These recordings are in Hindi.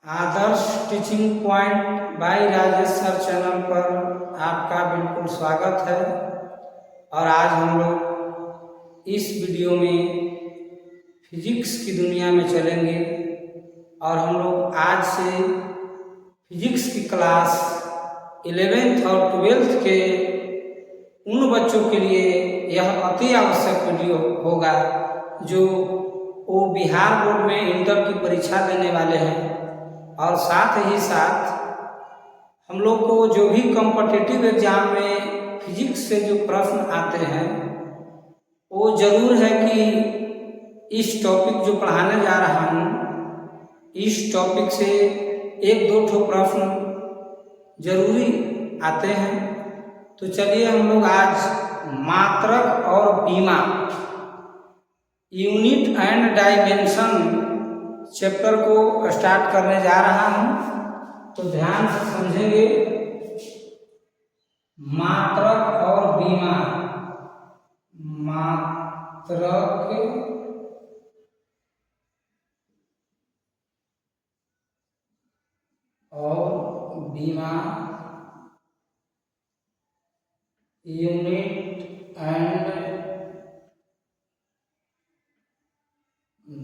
Adarsh teaching point by Rajesh sir channel पर आपका बिल्कुल स्वागत है। और आज हम लोग इस वीडियो में फिजिक्स की दुनिया में चलेंगे और हम लोग आज से फिजिक्स की क्लास 11th और 12th के उन बच्चों के लिए यह अति आवश्यक वीडियो होगा जो वो बिहार बोर्ड में इंटर की परीक्षा देने वाले हैं और साथ ही साथ हम लोग को जो भी कॉम्पिटिटिव एग्जाम में फिजिक्स से जो प्रश्न आते हैं वो जरूर है कि इस टॉपिक जो पढ़ाने जा रहा हूँ इस टॉपिक से एक दो ठो प्रश्न जरूरी आते हैं। तो चलिए हम लोग आज मात्रक और बीमा यूनिट एंड डायमेंशन चैप्टर को स्टार्ट करने जा रहा हूं, तो ध्यान से समझेंगे। मात्रक और बीमा, मात्रक और बीमा यूनिट एंड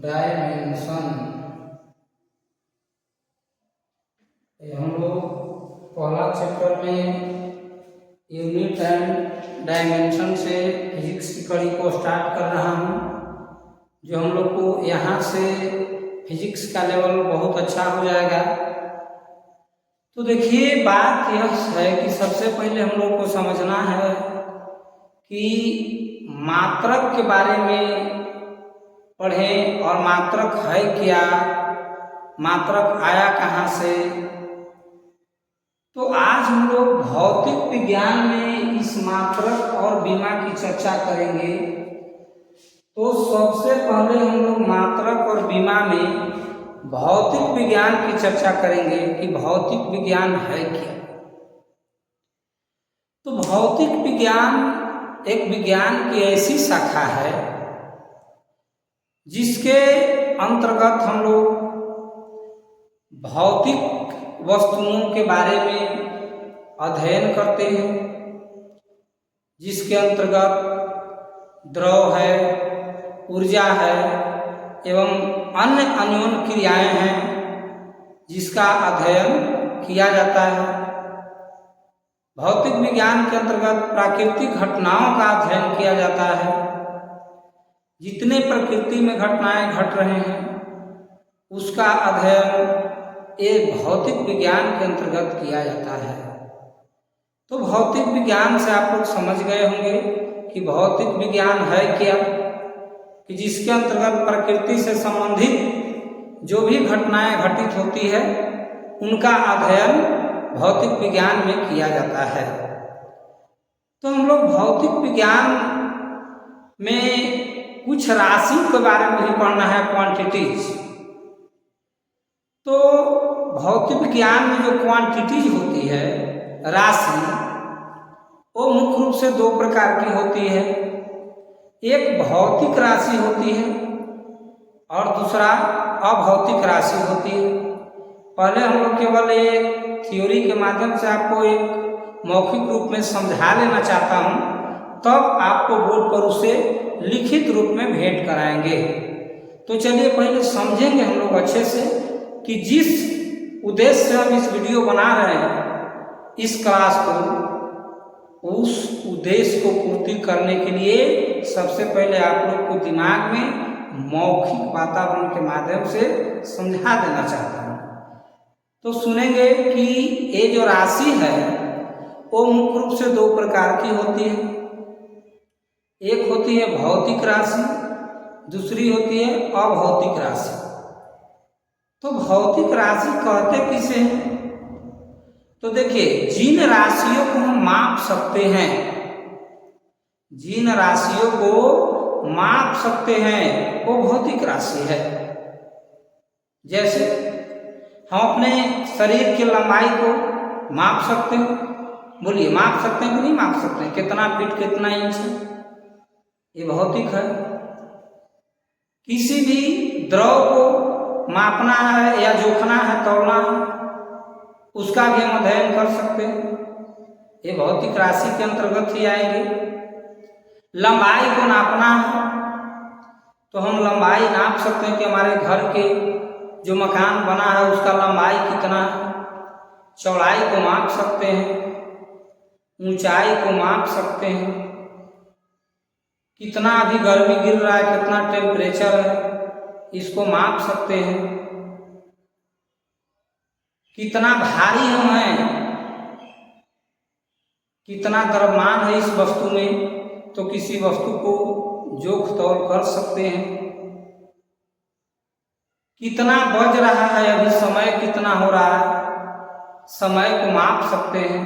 डायमेंशन। हम लोग पहला चैप्टर में यूनिट एंड डायमेंशन से फिजिक्स की कड़ी को स्टार्ट कर रहा हूँ, जो हम लोग को यहाँ से फिजिक्स का लेवल बहुत अच्छा हो जाएगा। तो देखिए बात यह है कि सबसे पहले हम लोग को समझना है कि मात्रक के बारे में पढ़ें और मात्रक है क्या, मात्रक आया कहाँ से। तो आज हम लोग भौतिक विज्ञान में इस मात्रक और बीमा की चर्चा करेंगे। तो सबसे पहले हम लोग मात्रक और बीमा में भौतिक विज्ञान की चर्चा करेंगे कि भौतिक विज्ञान है क्या। तो भौतिक विज्ञान एक विज्ञान की ऐसी शाखा है जिसके अंतर्गत हम लोग भौतिक वस्तुओं के बारे में अध्ययन करते हैं, जिसके अंतर्गत द्रव है, ऊर्जा है एवं अन्य अन्योन क्रियाएं हैं जिसका अध्ययन किया जाता है। भौतिक विज्ञान के अंतर्गत प्राकृतिक घटनाओं का अध्ययन किया जाता है। जितने प्रकृति में घटनाएं घट रहे हैं उसका अध्ययन ये भौतिक विज्ञान के अंतर्गत किया जाता है। तो भौतिक विज्ञान से आप लोग समझ गए होंगे कि भौतिक विज्ञान है क्या, कि जिसके अंतर्गत प्रकृति से संबंधित जो भी घटनाएं घटित होती है उनका अध्ययन भौतिक विज्ञान में किया जाता है। तो हम लोग भौतिक विज्ञान में कुछ राशि के बारे में भी पढ़ना है, क्वांटिटीज। तो भौतिक विज्ञान में जो क्वांटिटीज होती है, राशि, वो मुख्य रूप से दो प्रकार की होती है। एक भौतिक राशि होती है और दूसरा अभौतिक राशि होती है। पहले हम लोग केवल एक थ्योरी के माध्यम से आपको एक मौखिक रूप में समझा लेना चाहता हूँ, तब आपको बोर्ड पर उसे लिखित रूप में भेंट कराएंगे। तो चलिए पहले समझेंगे हम लोग अच्छे से कि जिस उद्देश्य से हम इस वीडियो बना रहे हैं इस क्लास को, उस उद्देश्य को पूर्ति करने के लिए सबसे पहले आप लोग को दिमाग में मौखिक वातावरण के माध्यम से समझा देना चाहता हूँ। तो सुनेंगे कि ये जो राशि है वो मुख्य रूप से दो प्रकार की होती है। एक होती है भौतिक राशि, दूसरी होती है अभौतिक राशि। तो भौतिक राशि कहते किसे हैं? तो देखिए, जिन राशियों को हम माप सकते हैं, जिन राशियों को माप सकते हैं वो भौतिक राशि है। जैसे हम अपने शरीर की लंबाई को माप सकते हैं। बोलिए, माप सकते हैं कि नहीं माप सकते हैं? कितना फीट कितना इंच है, ये भौतिक है। किसी भी द्रव को मापना है या जोखना है, तौलना है, उसका भी हम अध्ययन कर सकते हैं। ये भौतिक राशि के अंतर्गत ही आएंगे। लंबाई को नापना है तो हम लंबाई नाप सकते हैं कि हमारे घर के जो मकान बना है उसका लंबाई कितना है। चौड़ाई को माप सकते हैं, ऊंचाई को माप सकते हैं, कितना अभी गर्मी गिर रहा है, कितना टेम्परेचर है, इसको माप सकते हैं। कितना भारी हम हैं, कितना द्रव्यमान है इस वस्तु में, तो किसी वस्तु को जोख तौल कर सकते हैं। कितना बज रहा है, अभी समय कितना हो रहा है, समय को माप सकते हैं।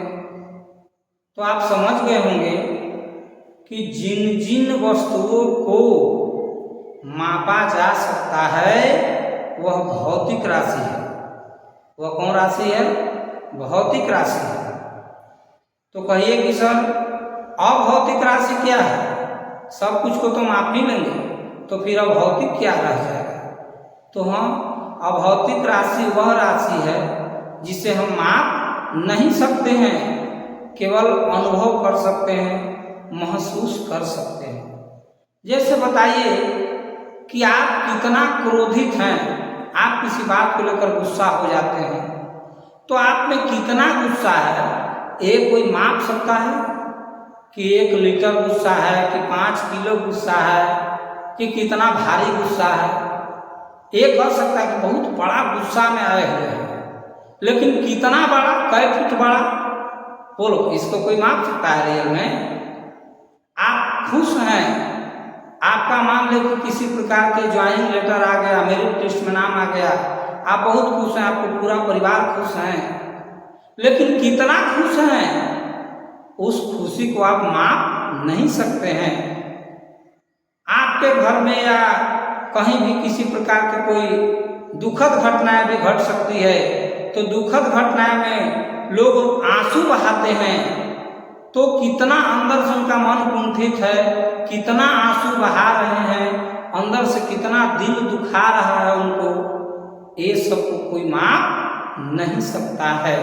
तो आप समझ गए होंगे कि जिन जिन वस्तुओं को मापा जा सकता है वह भौतिक राशि है। वह कौन राशि है? भौतिक राशि है। तो कहिए कि सर अभौतिक राशि क्या है? सब कुछ को तो माप ही लेंगे, तो फिर अभौतिक क्या रह जाएगा? तो हम अभौतिक राशि वह राशि है जिसे हम माप नहीं सकते हैं, केवल अनुभव कर सकते हैं, महसूस कर सकते हैं। जैसे बताइए कि आप कितना क्रोधित हैं, आप किसी बात को लेकर गुस्सा हो जाते हैं, तो आप में कितना गुस्सा है ये कोई माप सकता है कि 1 लीटर गुस्सा है, कि 5 किलो गुस्सा है, कि कितना भारी गुस्सा है? ये कह सकता है कि बहुत बड़ा गुस्सा में आए हुए हैं, लेकिन कितना बड़ा, कई फुट बड़ा, बोलो, इसको कोई माप सकता है? रियल में आप खुश हैं, आपका मान ले कि किसी प्रकार के ज्वाइनिंग लेटर आ गया, मेरिट लिस्ट में नाम आ गया, आप बहुत खुश हैं, आपको पूरा परिवार खुश हैं, लेकिन कितना खुश हैं उस खुशी को आप माप नहीं सकते हैं। आपके घर में या कहीं भी किसी प्रकार के कोई दुखद घटनाएं भी घट सकती है, तो दुखद घटनाएं में लोग आंसू बहाते हैं, तो कितना अंदर से उनका मन कुंठित है, कितना आंसू बहा रहे हैं, अंदर से कितना दिल दुखा रहा है उनको, ये सब को कोई माप नहीं सकता है।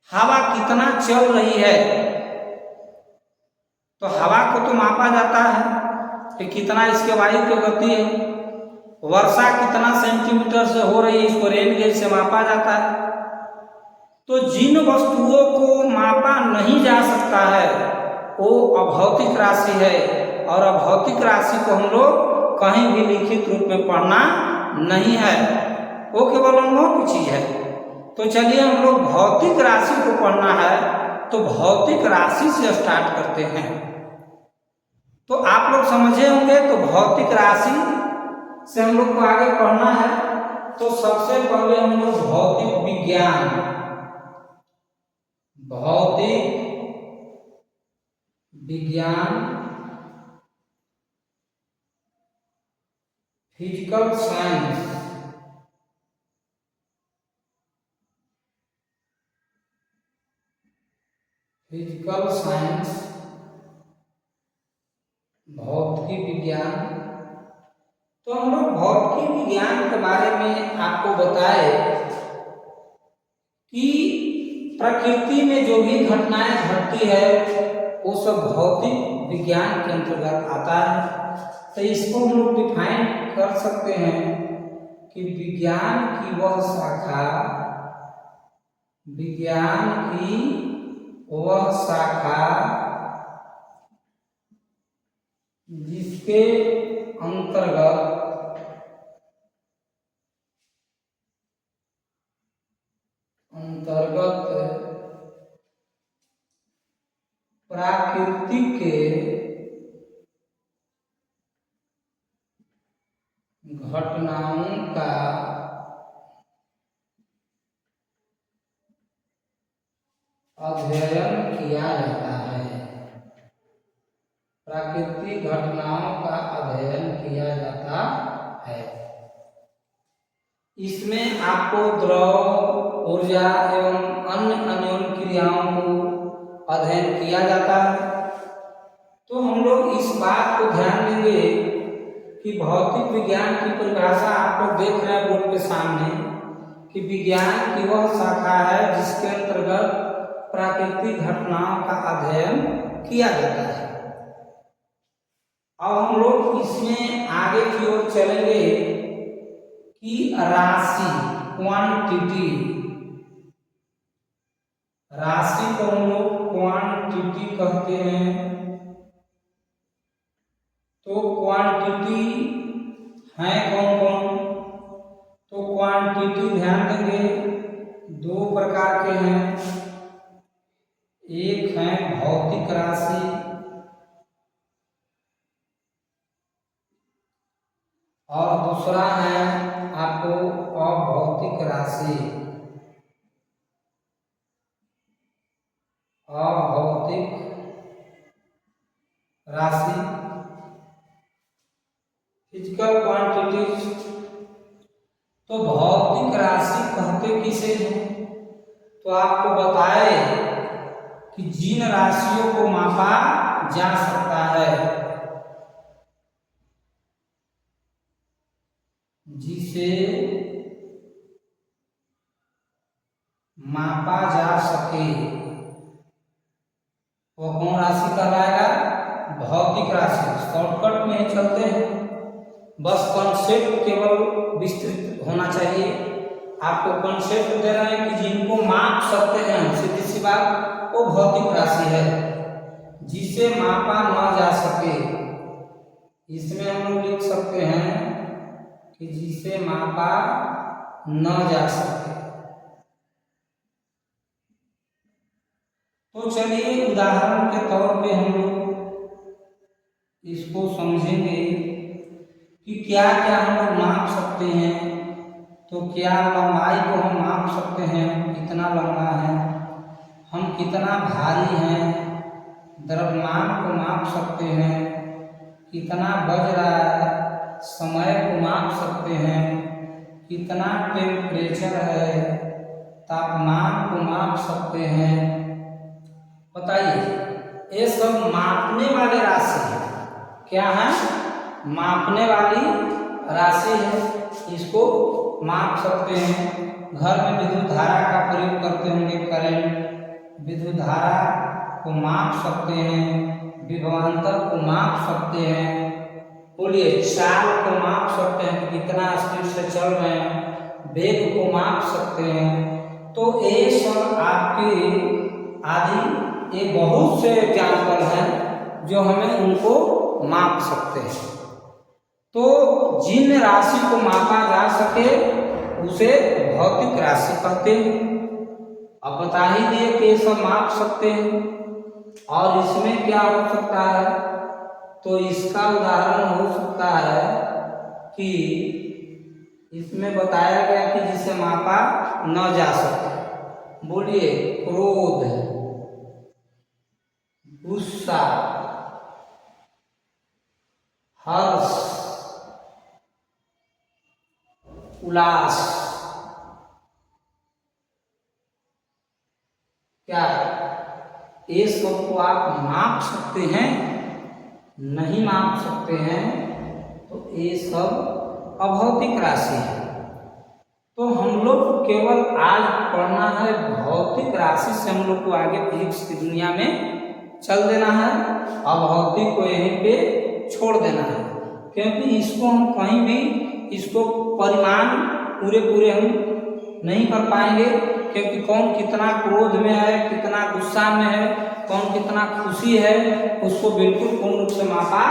हवा कितना चल रही है, तो हवा को तो मापा जाता है कि कितना इसके वायु की गति है। वर्षा कितना सेंटीमीटर से हो रही है, इसको रेन गेज से मापा जाता है। तो जिन वस्तुओं को मापा नहीं जा सकता है वो अभौतिक राशि है, और अभौतिक राशि को हम लोग कहीं भी लिखित रूप में पढ़ना नहीं है, वो केवल अनुभव की चीज है। तो चलिए हम लोग भौतिक राशि को पढ़ना है, तो भौतिक राशि से स्टार्ट करते हैं। तो आप लोग समझे होंगे, तो भौतिक राशि से हम लोग को आगे पढ़ना है। तो सबसे पहले हम लोग भौतिक विज्ञान, भौतिक विज्ञान, फिजिकल साइंस, फिजिकल साइंस, भौतिकी विज्ञान। तो हम लोग भौतिकी विज्ञान के बारे में आपको बताए कि प्रकृति में जो भी घटनाएं घटती है वो सब भौतिक विज्ञान के अंतर्गत आता है। तो इसको हम लोग डिफाइन कर सकते हैं कि विज्ञान की वह शाखा, विज्ञान की वह शाखा जिसके अंतर्गत प्राकृतिक के घटनाओं का अध्ययन किया जाता है, प्राकृतिक घटनाओं का अध्ययन किया जाता है। इसमें आपको द्रव, ऊर्जा एवं अन्य अन्योन क्रियाओं को अध्ययन किया जाता है। तो हम लोग इस बात को ध्यान देंगे कि भौतिक विज्ञान की परिभाषा आप लोग देख रहे हैं बोर्ड के सामने कि विज्ञान की वह शाखा है जिसके अंतर्गत प्राकृतिक घटनाओं का अध्ययन किया जाता है। अब हम लोग इसमें आगे की ओर चलेंगे कि राशि क्वांटिटी, राशि को हम लोग क्वांटिटी कहते हैं। तो क्वांटिटी है कौन कौन? तो क्वांटिटी ध्यान देंगे दो प्रकार के हैं, एक है भौतिक राशि और दूसरा है आपको अभौतिक राशि। अभौतिक राशि फिजिकल क्वांटिटीज। तो भौतिक राशि कहते किसे हैं? तो आपको बताए कि जिन राशियों को मापा जा सकता है, जिसे मापा जा सके, वो कौन राशि कहलाएगा? भौतिक राशि। शॉर्टकट में ही चलते हैं, बस कॉन्सेप्ट केवल विस्तृत होना चाहिए। आपको कॉन्सेप्ट दे रहे हैं कि जिनको माप सकते हैं, सीधी सी बात, वो भौतिक राशि है। जिसे मापा न जा सके, इसमें हम लोग लिख सकते हैं कि जिसे मापा न जा सके। तो चलिए उदाहरण के तौर पे हम लोग इसको समझेंगे कि क्या क्या हम लोग माप सकते हैं। तो क्या लंबाई को हम माप सकते हैं, कितना लंबा है, हम कितना भारी हैं, द्रव्यमान को माप सकते हैं, कितना बज रहा है, समय को माप सकते हैं, कितना टेम्परेचर है, तापमान को माप सकते हैं। बताइए, ये सब मापने वाले राशि है। क्या है? मापने वाली राशि है, इसको माप सकते हैं। घर में विद्युत धारा का प्रयोग करते होंगे, करंट, विद्युत धारा को माप सकते हैं, विभवांतर को माप सकते हैं। बोलिए, चाल को माप सकते हैं कि कितना स्पीड से चल रहे हैं, वेग को माप सकते हैं। तो ये सब आपके आदि ये बहुत से एग्जाम्पल हैं जो हमें उनको माप सकते हैं। तो जिन राशि को मापा जा सके उसे भौतिक राशि कहते हैं। अब बता ही दिए कि ये सब माप सकते हैं, और इसमें क्या हो सकता है? तो इसका उदाहरण हो सकता है कि इसमें बताया गया कि जिसे मापा न जा सके। बोलिए, क्रोध, गुस्सा, हर्ष, उल्लास, क्या ये सब को आप माप सकते हैं? नहीं माप सकते हैं, तो ये सब अभौतिक राशि है। तो हम लोग केवल आज पढ़ना है भौतिक राशि से हम लोग को आगे फिजिक्स की दुनिया में चल देना है, अभौतिक को यहीं पे छोड़ देना है। क्योंकि इसको हम कहीं भी इसको परिमाण पूरे हम नहीं कर पाएंगे, क्योंकि कौन कितना क्रोध में है, कितना गुस्सा में है, कौन कितना खुशी है, उसको बिल्कुल पूर्ण रूप से मापा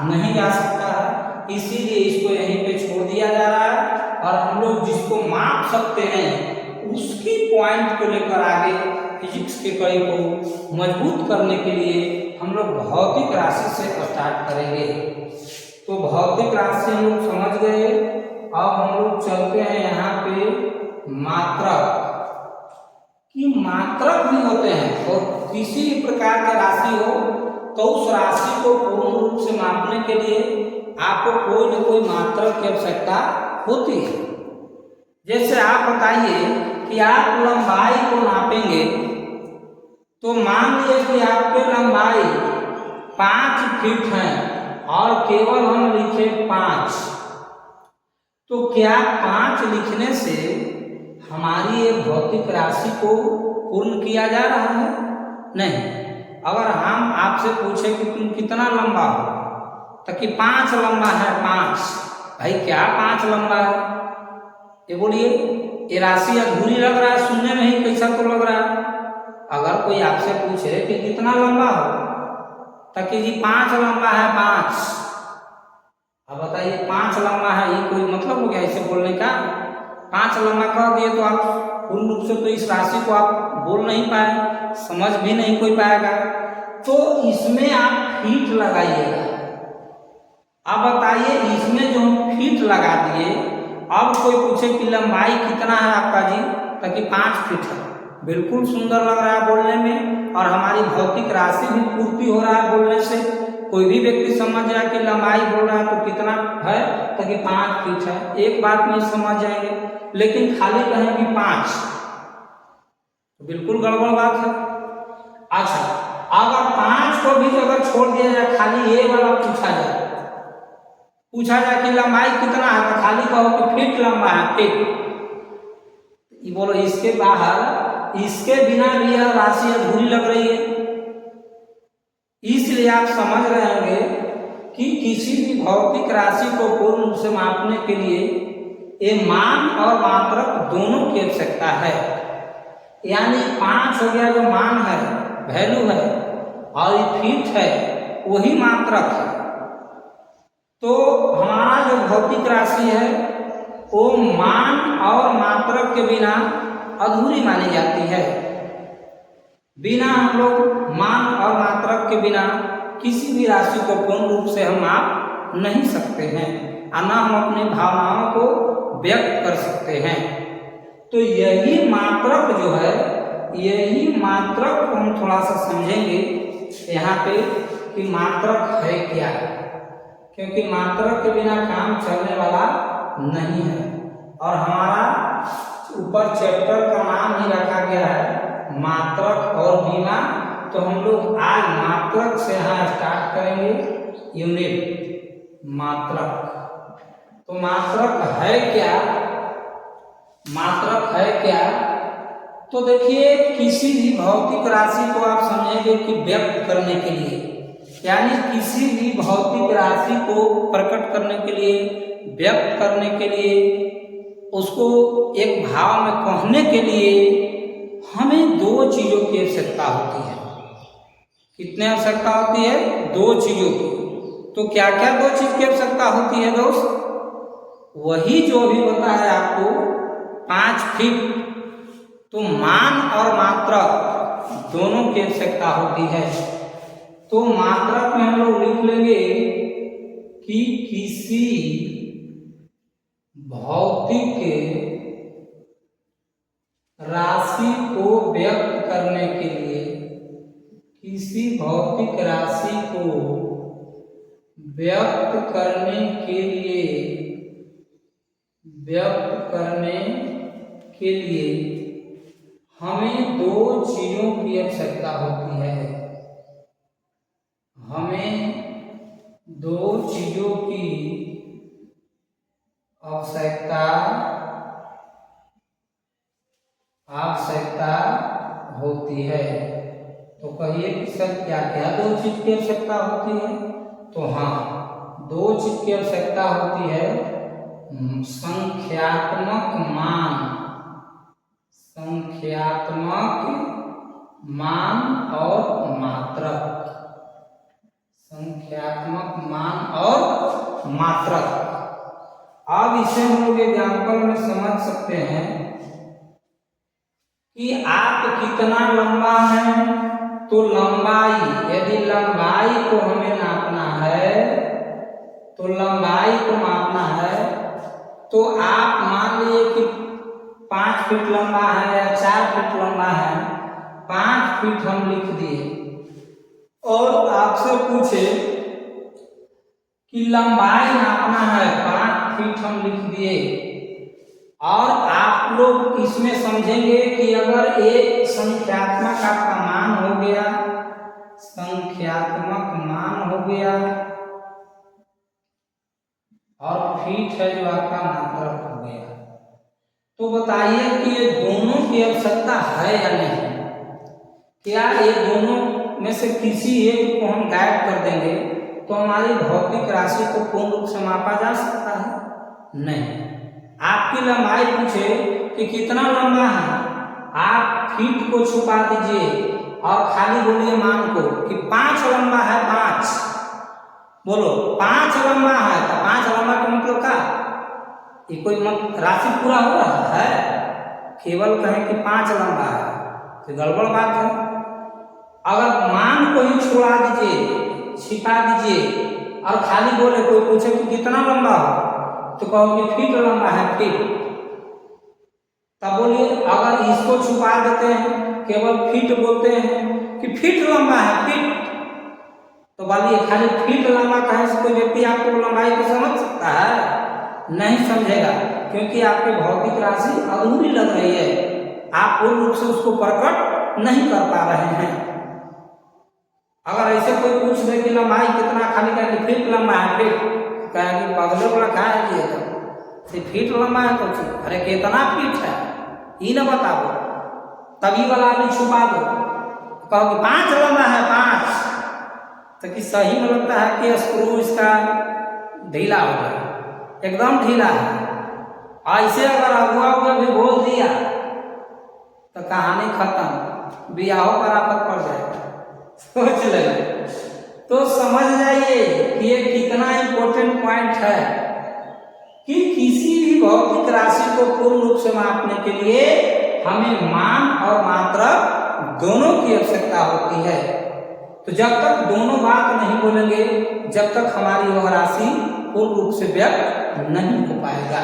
नहीं जा सकता है। इसीलिए इसको यहीं पे छोड़ दिया जा रहा है, और हम लोग जिसको माप सकते हैं उसकी पॉइंट को लेकर आगे फिजिक्स के कड़ी को मजबूत करने के लिए हम लोग भौतिक राशि से स्टार्ट करेंगे। तो भौतिक राशि हम लोग समझ गए। अब हम लोग चलते हैं यहाँ पे मात्रक कि मात्रक भी होते हैं। और किसी भी प्रकार की राशि हो तो उस राशि को पूर्ण रूप से मापने के लिए आपको कोई न कोई मात्रक की आवश्यकता होती है। जैसे आप बताइए कि आप लंबाई को नापेंगे, तो मान लीजिए कि आपकी लंबाई 5 फीट है और केवल हम लिखे 5, तो क्या 5 लिखने से हमारी ये भौतिक राशि को पूर्ण किया जा रहा है? नहीं। अगर हम आपसे पूछे कि तुम कितना लंबा हो, तो कि 5 लंबा है, 5। भाई क्या 5 लंबा है? ये बोलिए, ये राशि अधूरी लग रहा है, सुनने में ही कैसा तो लग रहा है। अगर कोई आपसे पूछे कि कितना लंबा हो, तो कि जी 5 लंबा है, 5। अब बताइए 5 लंबा है, ये कोई मतलब हो गया इसे बोलने का? 5 लंबा कह दिए तो आप पूर्ण रूप से तो इस राशि को आप बोल नहीं पाए, समझ भी नहीं कोई पाएगा। तो इसमें आप फीट लगाइएगा। अब बताइए, इसमें जो हम फीट लगा दिए, अब कोई पूछे कि लंबाई कितना है आपका जी, तो कि 5 फीट है। बिल्कुल सुंदर लग रहा है बोलने में, और हमारी भौतिक राशि भी पूर्ति हो रहा है बोलने से। कोई भी व्यक्ति समझ जाए कि लंबाई बोल रहा है तो कितना है, तो कि 5 फीट है, एक बात में समझ जाएंगे। लेकिन खाली कहें कि 5, तो बिल्कुल गड़बड़ बात है। अच्छा, अगर 5 को भी अगर छोड़ दिया जाए, खाली ये वाला पूछा जाए कि लंबाई कितना है, तो खाली कहो कि फीट लंबा है, फीट। ये बोलो, इसके बाहर, इसके बिना भी यह राशि अधूरी लग रही है। इसलिए आप समझ रहे होंगे कि किसी भी भौतिक राशि को पूर्ण रूप से मापने के लिए ये मान और मात्रक दोनों की आवश्यकता है। यानी 5 हो गया जो मान है, वैल्यू है, और ये फीट है, वही मात्रक है। तो हमारा जो भौतिक राशि है वो मान और मात्रक के बिना अधूरी मानी जाती है। बिना हम लोग मान और मात्रक के बिना किसी भी राशि को पूर्ण रूप से हम माप नहीं सकते हैं, और न हम अपनी भावनाओं को व्यक्त कर सकते हैं। तो यही मात्रक जो है, यही मात्रक हम थोड़ा सा समझेंगे यहाँ पे कि मात्रक है क्या, क्योंकि मात्रक के बिना काम चलने वाला नहीं है। और हमारा ऊपर चैप्टर का नाम ही रखा गया है मात्रक और बीमा। तो हम लोग आज मात्रक से यहाँ स्टार्ट करेंगे, यूनिट मात्रक। तो मात्रक है क्या? मात्रक है क्या? तो देखिए, किसी भी भौतिक राशि को आप समझेंगे कि व्यक्त करने के लिए, यानी किसी भी भौतिक राशि को प्रकट करने के लिए, व्यक्त करने के लिए, उसको एक भाव में कहने के लिए हमें 2 चीजों की आवश्यकता होती है। कितने आवश्यकता होती है? 2 चीजों की। तो क्या क्या 2 चीज की आवश्यकता होती है दोस्त? वही जो अभी बताया आपको, 5 फीट। तो मान और मात्रक दोनों की आवश्यकता होती है। तो मात्रक में हम लोग लिख लेंगे कि किसी भौतिक राशि को व्यक्त करने के लिए, किसी भौतिक राशि को व्यक्त करने के लिए, हमें 2 चीजों की आवश्यकता होती है। हमें 2 चीजों की आवश्यकता होती है। तो कहिए कि सर क्या क्या 2 चीज की आवश्यकता होती है? तो हाँ, 2 चीज की आवश्यकता होती है, संख्यात्मक मान और मात्रक। संख्यात्मक मान और मात्रक। अब इसे हम लोग एग्जाम्पल में समझ सकते हैं कि आप कितना लंबा है। तो लंबाई, यदि लंबाई को हमें नापना है, तो लंबाई को मापना है, तो आप मान लीजिए कि 5 फीट लंबा है या 4 फीट लंबा है, 5 फीट हम लिख दिए, और आपसे पूछे कि लंबाई नापना है, 5 फीट हम लिख दिए। और आप लोग इसमें समझेंगे कि अगर एक संख्यात्मक आपका मान हो गया, संख्यात्मक मान हो गया, और फीट है जो आपका मात्रक हो गया। तो बताइए कि ये दोनों की आवश्यकता है या नहीं? क्या ये दोनों में से किसी एक को हम गायब कर देंगे तो हमारी भौतिक राशि को पूर्ण रूप से मापा जा सकता है? नहीं। आपकी लंबाई पूछे कि कितना लंबा है, आप फीट को छुपा दीजिए और खाली बोलिए मान को कि 5 लंबा है, 5 बोलो 5 लंबा है, तो 5 लंबा का मतलब क्या? ये कोई राशि पूरा हो रहा है? केवल कहें कि 5 लंबा है तो गड़बड़ बात है। अगर मान को ही छोड़ा दीजिए, छिपा दीजिए और खाली बोले, कोई पूछे कि कितना लंबा हो तो कहो कि फीट लंबा है, फीट। तब बोलिए अगर इसको छुपा देते हैं, केवल फीट बोलते हैं कि फीट लंबा है, फीट, तो बोलिए खाली फीट लंबा कहे से कोई व्यक्ति आपको लंबाई को समझ सकता है? नहीं समझेगा, क्योंकि आपकी भौतिक राशि अधूरी लग रही है, आप पूर्ण रूप से उसको प्रकट नहीं कर पा रहे हैं। अगर ऐसे कोई पूछ दे कि लंबाई कितना, खाली कहे कि फीट लंबा है, फीट, कहे कि पगले को रखा है कि फीट लंबा है, तो अरे कितना फीट है ये न बताओ, तभी वाला भी छुपा दो, कहो कि 5 लंबा है, 5, तो कि सही में लगता है कि स्क्रू इसका ढीला हो गया, एकदम ढीला है। ऐसे अगर अगुआ भी बोल दिया तो कहानी खत्म, बियाहों पर आफत पड़ जाएगा। सोच लेना। तो समझ जाइए कि ये कितना इंपॉर्टेंट पॉइंट है कि किसी भी भौतिक राशि को पूर्ण रूप से मापने के लिए हमें मान और मात्रक दोनों की आवश्यकता होती है। तो जब तक दोनों बात नहीं बोलेंगे, जब तक हमारी वह राशि पूर्ण रूप से व्यक्त नहीं हो पाएगा।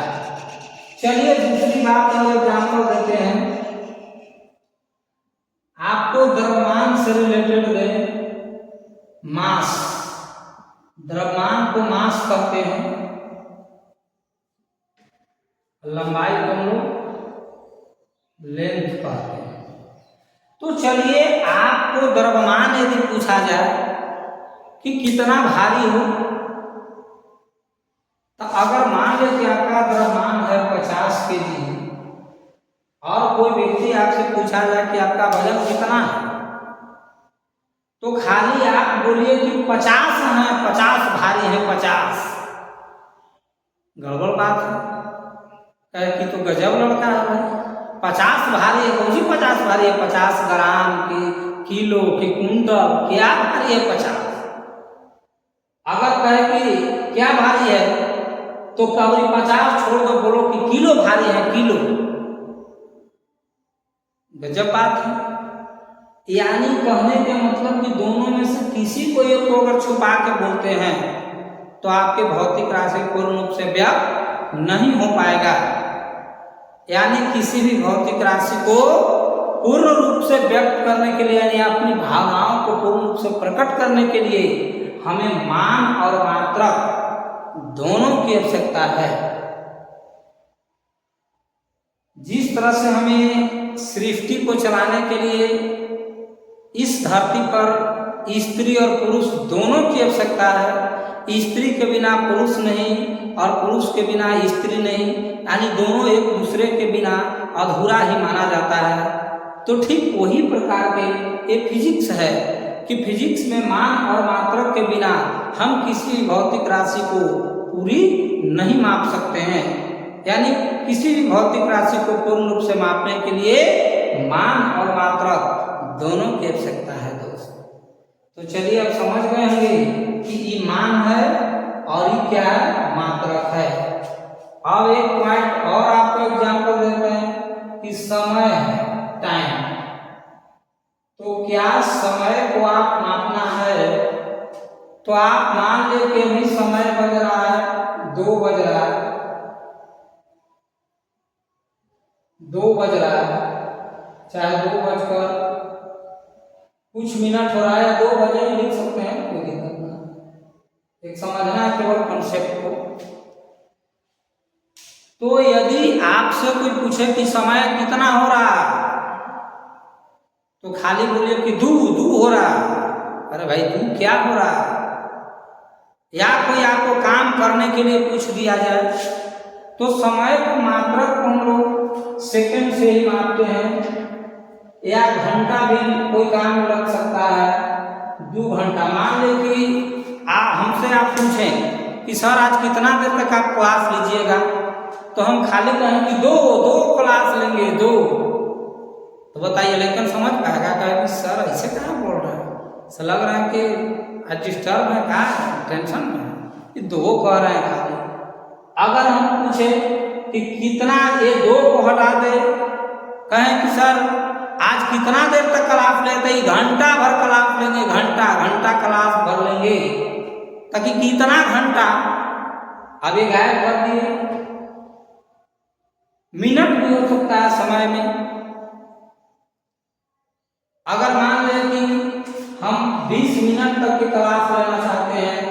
चलिए दूसरी बात हम एग्जाम्पल देते हैं। आपको द्रव्यमान से रिलेटेड दे, मास, द्रव्यमान को मास कहते हैं, लंबाई को हम लोग लेंथ कहते हैं। तो चलिए आपको द्रव्यमान यदि पूछा जाए कि कितना भारी हो, तो अगर मान लो कि आपका द्रव्यमान है 50 kg और कोई व्यक्ति आपसे पूछा जाए कि आपका वजन कितना है, तो खाली आप बोलिए कि 50 है, 50 भारी है, 50, गड़बड़ बात है। कहे कि तो गजब लड़का है भाई, 50 भारी है, कौन सी 50 भारी है, 50 ग्राम की, किलो की, कुंटल, क्या भारी है 50? अगर कहे कि क्या भारी है तो कभी 50 छोड़ दो, बोलो कि किलो भारी है, किलो, गजब बात है। यानी कहने का मतलब कि दोनों में से किसी को एक को अगर छुपा के बोलते हैं तो आपके भौतिक राशि पूर्ण रूप से व्यक्त नहीं हो पाएगा। यानी किसी भी भौतिक राशि को पूर्ण रूप से व्यक्त करने के लिए, यानी अपनी भावनाओं को पूर्ण रूप से प्रकट करने के लिए हमें मान और मात्रक दोनों की आवश्यकता है। जिस तरह से हमें सृष्टि को चलाने के लिए इस धरती पर स्त्री और पुरुष दोनों की आवश्यकता है, स्त्री के बिना पुरुष नहीं और पुरुष के बिना स्त्री नहीं, यानी दोनों एक दूसरे के बिना अधूरा ही माना जाता है। तो ठीक वही प्रकार के ये फिजिक्स है कि फिजिक्स में मान और मात्रक के बिना हम किसी भौतिक राशि को पूरी नहीं माप सकते हैं। यानी किसी भी भौतिक राशि को पूर्ण रूप से मापने के लिए मान और मात्रक दोनों की आवश्यकता है दोस्तों। तो चलिए अब समझ गए होंगे कि ये मान है और ये क्या है, मात्रक है। अब एक पॉइंट और आपको एग्जांपल देते हैं कि समय है, टाइम। तो क्या समय को आप मापना है तो आप मान ले कि अभी समय बज रहा है 2 बज रहा है, 2 बज रहा है, चाहे 2 बजकर कुछ मिनट हो रहा है, 2 बजे लिख सकते हैं, कोई दिक्कत नहीं। एक समझना है केवल कॉन्सेप्ट को। तो यदि आपसे कोई पूछे कि समय कितना हो रहा तो खाली बोलिए कि 2 हो रहा। अरे भाई 2 क्या हो रहा? या कोई आपको काम करने के लिए पूछ दिया जाए तो समय को मात्रक को हम लोग सेकंड से ही मापते हैं, या घंटा भी कोई काम लग सकता है, 2 घंटा। मान ले कि हमसे आप पूछें कि सर आज कितना देर तक आप क्लास लीजिएगा, तो हम खाली कहें कि दो क्लास लेंगे, 2। तो बताइए लेकिन समझ पाएगा क्या कि सर ऐसे कहाँ बोल रहे हैं, ऐसा लग रहा है कि डिस्टर्ब है, कहाँ टेंशन में कि 2 कह रहे हैं खाली। अगर हम पूछे कि कितना, ये 2 को हटा दे, कहें कि सर आज कितना देर तक क्लास लेते ही, घंटा भर क्लास लेंगे, घंटा क्लास भर लेंगे, ताकि कितना घंटा अभी गायब कर दिए। मिनट भी हो सकता है समय में। अगर मान लें कि हम 20 मिनट तक की क्लास लेना चाहते हैं,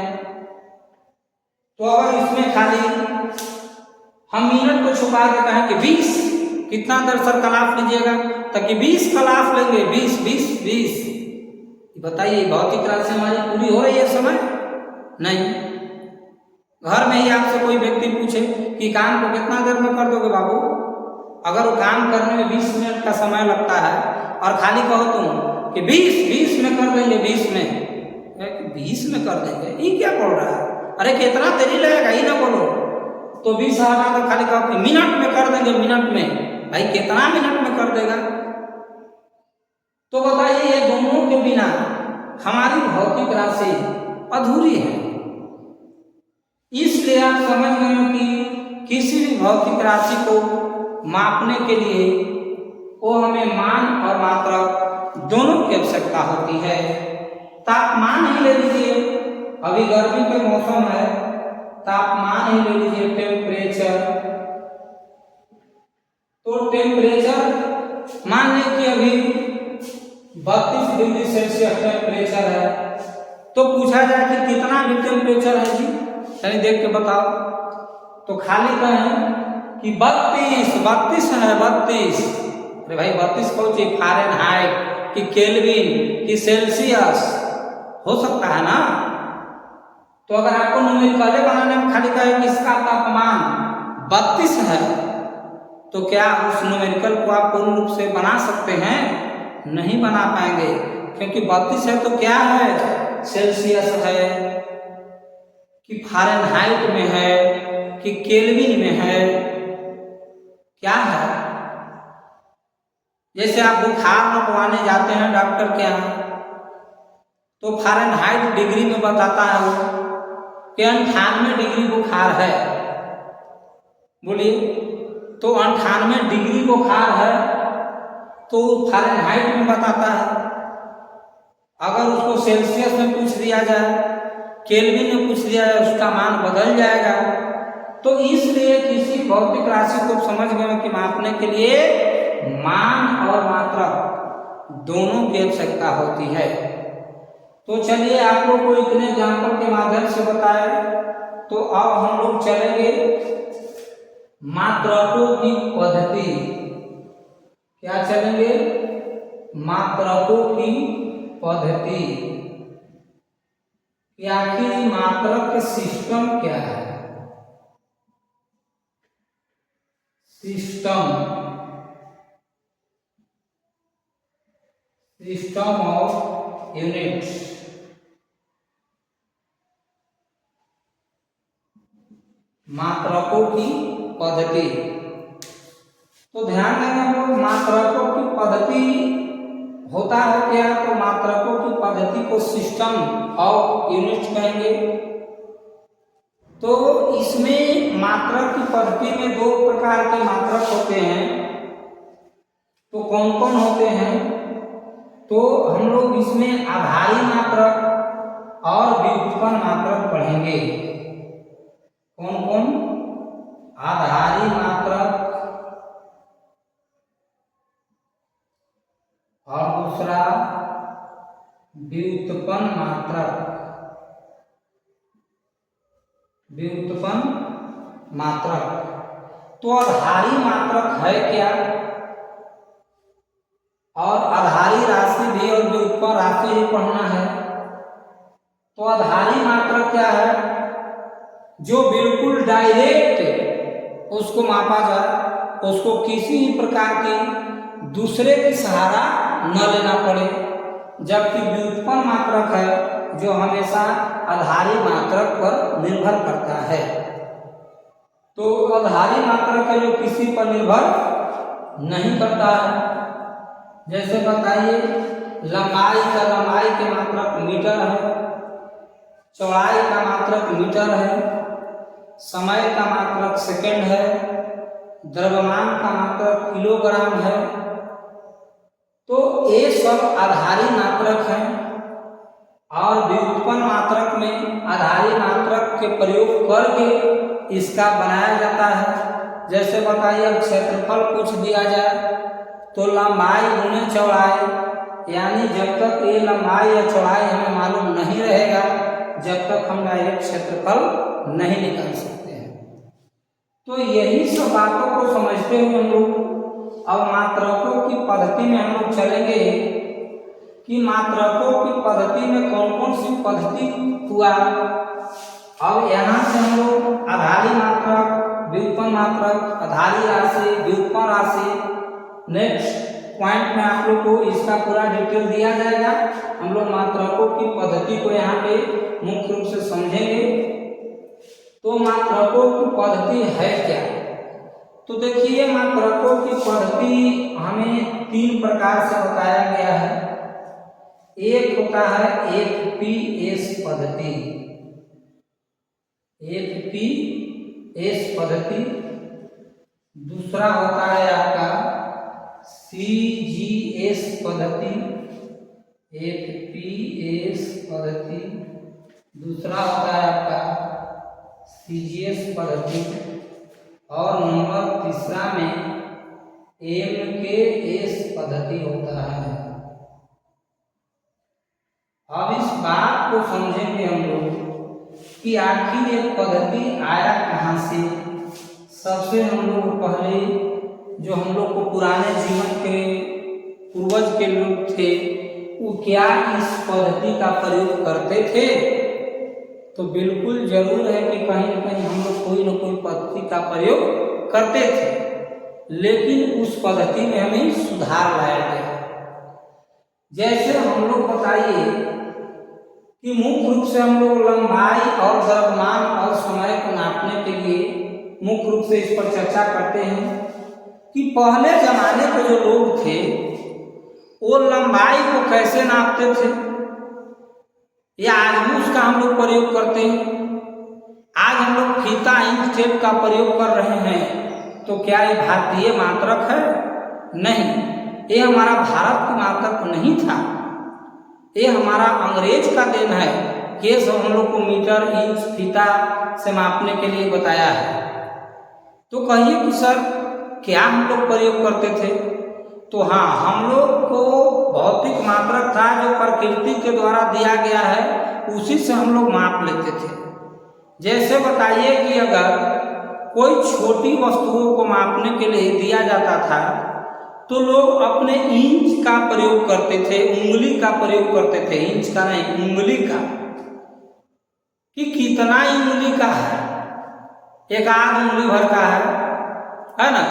तो अगर इसमें खाली हम मिनट को छुपा के कहें कि 20, कितना देर सर क्लास लीजिएगा, ताकि 20 क्लास लेंगे, 20। बताइए भौतिक राशि हमारी पूरी हो रही है समय? नहीं। घर में ही आपसे कोई व्यक्ति पूछे कि काम को कितना देर में कर दोगे बाबू, अगर वो काम करने में 20 मिनट का समय लगता है और खाली कहो तुम कि 20 में कर देंगे, 20 में कर देंगे, ये क्या बोल रहा है? अरे कितना देरी लगेगा, ही ना बोलो। तो 20 हटा कर खाली कहो कि मिनट में कर देंगे, मिनट में। भाई कितना मिनट में कर देगा? तो बताइए ये दोनों के बिना हमारी भौतिक राशि अधूरी है। इसलिए आप समझ गए हो कि किसी भी भौतिक राशि को मापने के लिए वो हमें मान और मात्रक दोनों की आवश्यकता होती है। तापमान ही ले लीजिए, अभी गर्मी के मौसम है, तापमान ही ले लीजिए, टेम्परेचर। तो टेम्परेचर मान लें कि अभी 32 डिग्री सेल्सियस टेम्परेचर है, तो पूछा जाए कि कितना भी टेम्परेचर है जी, चलिए देख के बताओ। तो खाली कहें कि 32 है, 32। अरे भाई 32 कौन सी, फारेनहाइट कि केल्विन कि सेल्सियस हो सकता है ना। तो अगर आपको न्यूमेरिकल बनाने में खाली कहे कि इसका तापमान 32 है, तो क्या उस न्यूमेरिकल को आप पूर्ण रूप से बना सकते हैं? नहीं बना पाएंगे, क्योंकि 32 है तो क्या है, सेल्सियस है कि फारेनहाइट में है कि केल्विन में है, क्या है। जैसे आप बुखार मपवाने जाते हैं डॉक्टर के यहाँ, तो फारेनहाइट डिग्री में बताता है वो कि 98 डिग्री बुखार है, बोलिए। तो 98 डिग्री बुखार है तो फारेनहाइट में बताता है। अगर उसको सेल्सियस में पूछ दिया जाए, केल्विन में पूछ दिया जाए, उसका मान बदल जाएगा। तो इसलिए किसी भौतिक राशि को समझ गए कि मापने के लिए मान और मात्रक दोनों की आवश्यकता होती है। तो चलिए आप लोग को इतने एग्जाम्पल के माध्यम से बताए, तो अब हम लोग चलेंगे मात्रकों की पद्धति। क्या चलेंगे? मात्रकों की पद्धति कि आखिर मात्रक सिस्टम क्या है। System of units. मात्रकों की पद्धति। तो ध्यान देंगे हम लोग, मात्रकों की पद्धति होता है क्या, तो मात्रकों की पद्धति को सिस्टम ऑफ यूनिट्स कहेंगे। तो इसमें मात्रक की पद्धति में 2 प्रकार के मात्रक होते हैं। तो कौन कौन होते हैं? तो हम लोग इसमें आधारी मात्रक और व्युत्पन्न मात्रक पढ़ेंगे। कौन कौन? आधारी मात्रक और दूसरा व्युत्पन्न मात्रक। व्युत्पन्न मात्रक। तो आधारी मात्रक है क्या, और आधारी राशि भी और व्युत्पन्न राशि भी पढ़ना है। तो तो आधारी मात्रक क्या है? जो बिल्कुल डायरेक्ट उसको मापा जाए, उसको किसी भी प्रकार की दूसरे की सहारा न लेना पड़े। जबकि व्युत्पन्न मात्रक है जो हमेशा आधारी मात्रक पर निर्भर करता है। तो आधारी मात्रक है जो किसी पर निर्भर नहीं करता है। जैसे बताइए, लंबाई के मात्रक मीटर है, चौड़ाई का मात्रक मीटर है, समय का मात्रक सेकंड है, द्रव्यमान का मात्रक किलोग्राम है। तो ये सब आधारी मात्रक हैं। और व्युत्पन्न मात्रक में आधारी मात्रक के प्रयोग करके इसका बनाया जाता है। जैसे बताइए, अब क्षेत्रफल पूछ दिया जाए तो लंबाई गुणे चौड़ाई, यानी जब तक ये लंबाई या चौड़ाई हमें मालूम नहीं रहेगा, जब तक हम डायरेक्ट क्षेत्रफल नहीं निकाल सकते हैं। तो यही सब बातों को समझते हुए हम लोग अब मात्रकों की पद्धति में हम लोग चलेंगे कि मात्रकों की पद्धति में कौन कौन सी पद्धति हुआ। अब यहाँ से हम लोग आधारी मात्रक, व्युत्पन्न मात्रक, आधारी राशि, व्युत्पन्न राशि, नेक्स्ट पॉइंट में आप लोग को इसका पूरा डिटेल दिया जाएगा। हम लोग मात्रकों की पद्धति को यहाँ पे मुख्य रूप से समझेंगे। तो मात्रकों की पद्धति है क्या? तो देखिए, मात्रकों की पद्धति हमें 3 प्रकार से बताया गया है। एक होता है एफपीएस पद्धति, एफपीएस पद्धति। दूसरा होता है आपका सीजीएस पद्धति, एफपीएस पद्धति। दूसरा होता है आपका सीजीएस पद्धति। और नंबर तीसरा में एमकेएस पद्धति होता है। अब इस बात को समझेंगे हम लोग कि आखिर ये पद्धति आया कहाँ से। सबसे हम लोग पहले जो हम लोग को पुराने जीवन के पूर्वज के लोग थे, वो क्या इस पद्धति का प्रयोग करते थे? तो बिल्कुल जरूर है कि कहीं न कहीं हम लोग कोई न कोई पद्धति का प्रयोग करते थे, लेकिन उस पद्धति में हमें सुधार लाया गया। जैसे हम लोग बताइए कि मुख्य रूप से हम लोग लंबाई और द्रव्यमान और समय को नापने के लिए मुख्य रूप से इस पर चर्चा करते हैं कि पहले जमाने के जो लोग थे वो लंबाई को कैसे नापते थे, या आज भी उसका हम लोग प्रयोग करते हैं। आज हम लोग फीता, इंच, टेप का प्रयोग कर रहे हैं, तो क्या ये भारतीय मात्रक है? नहीं, ये हमारा भारत की मात्रक नहीं था, ये हमारा अंग्रेज का देन है कि ये सब हम लोग को मीटर, इंच, फीता से मापने के लिए बताया है। तो कहिए कि सर क्या हम लोग प्रयोग करते थे? तो हाँ, हम लोग को भौतिक मात्रक था जो प्रकृति के द्वारा दिया गया है, उसी से हम लोग माप लेते थे। जैसे बताइए कि अगर कोई छोटी वस्तुओं को मापने के लिए दिया जाता था तो लोग अपने इंच का प्रयोग करते थे, उंगली का प्रयोग करते थे, इंच का नहीं, उंगली का, कि कितना उंगली का है, एक आध उंगली भर का है ना,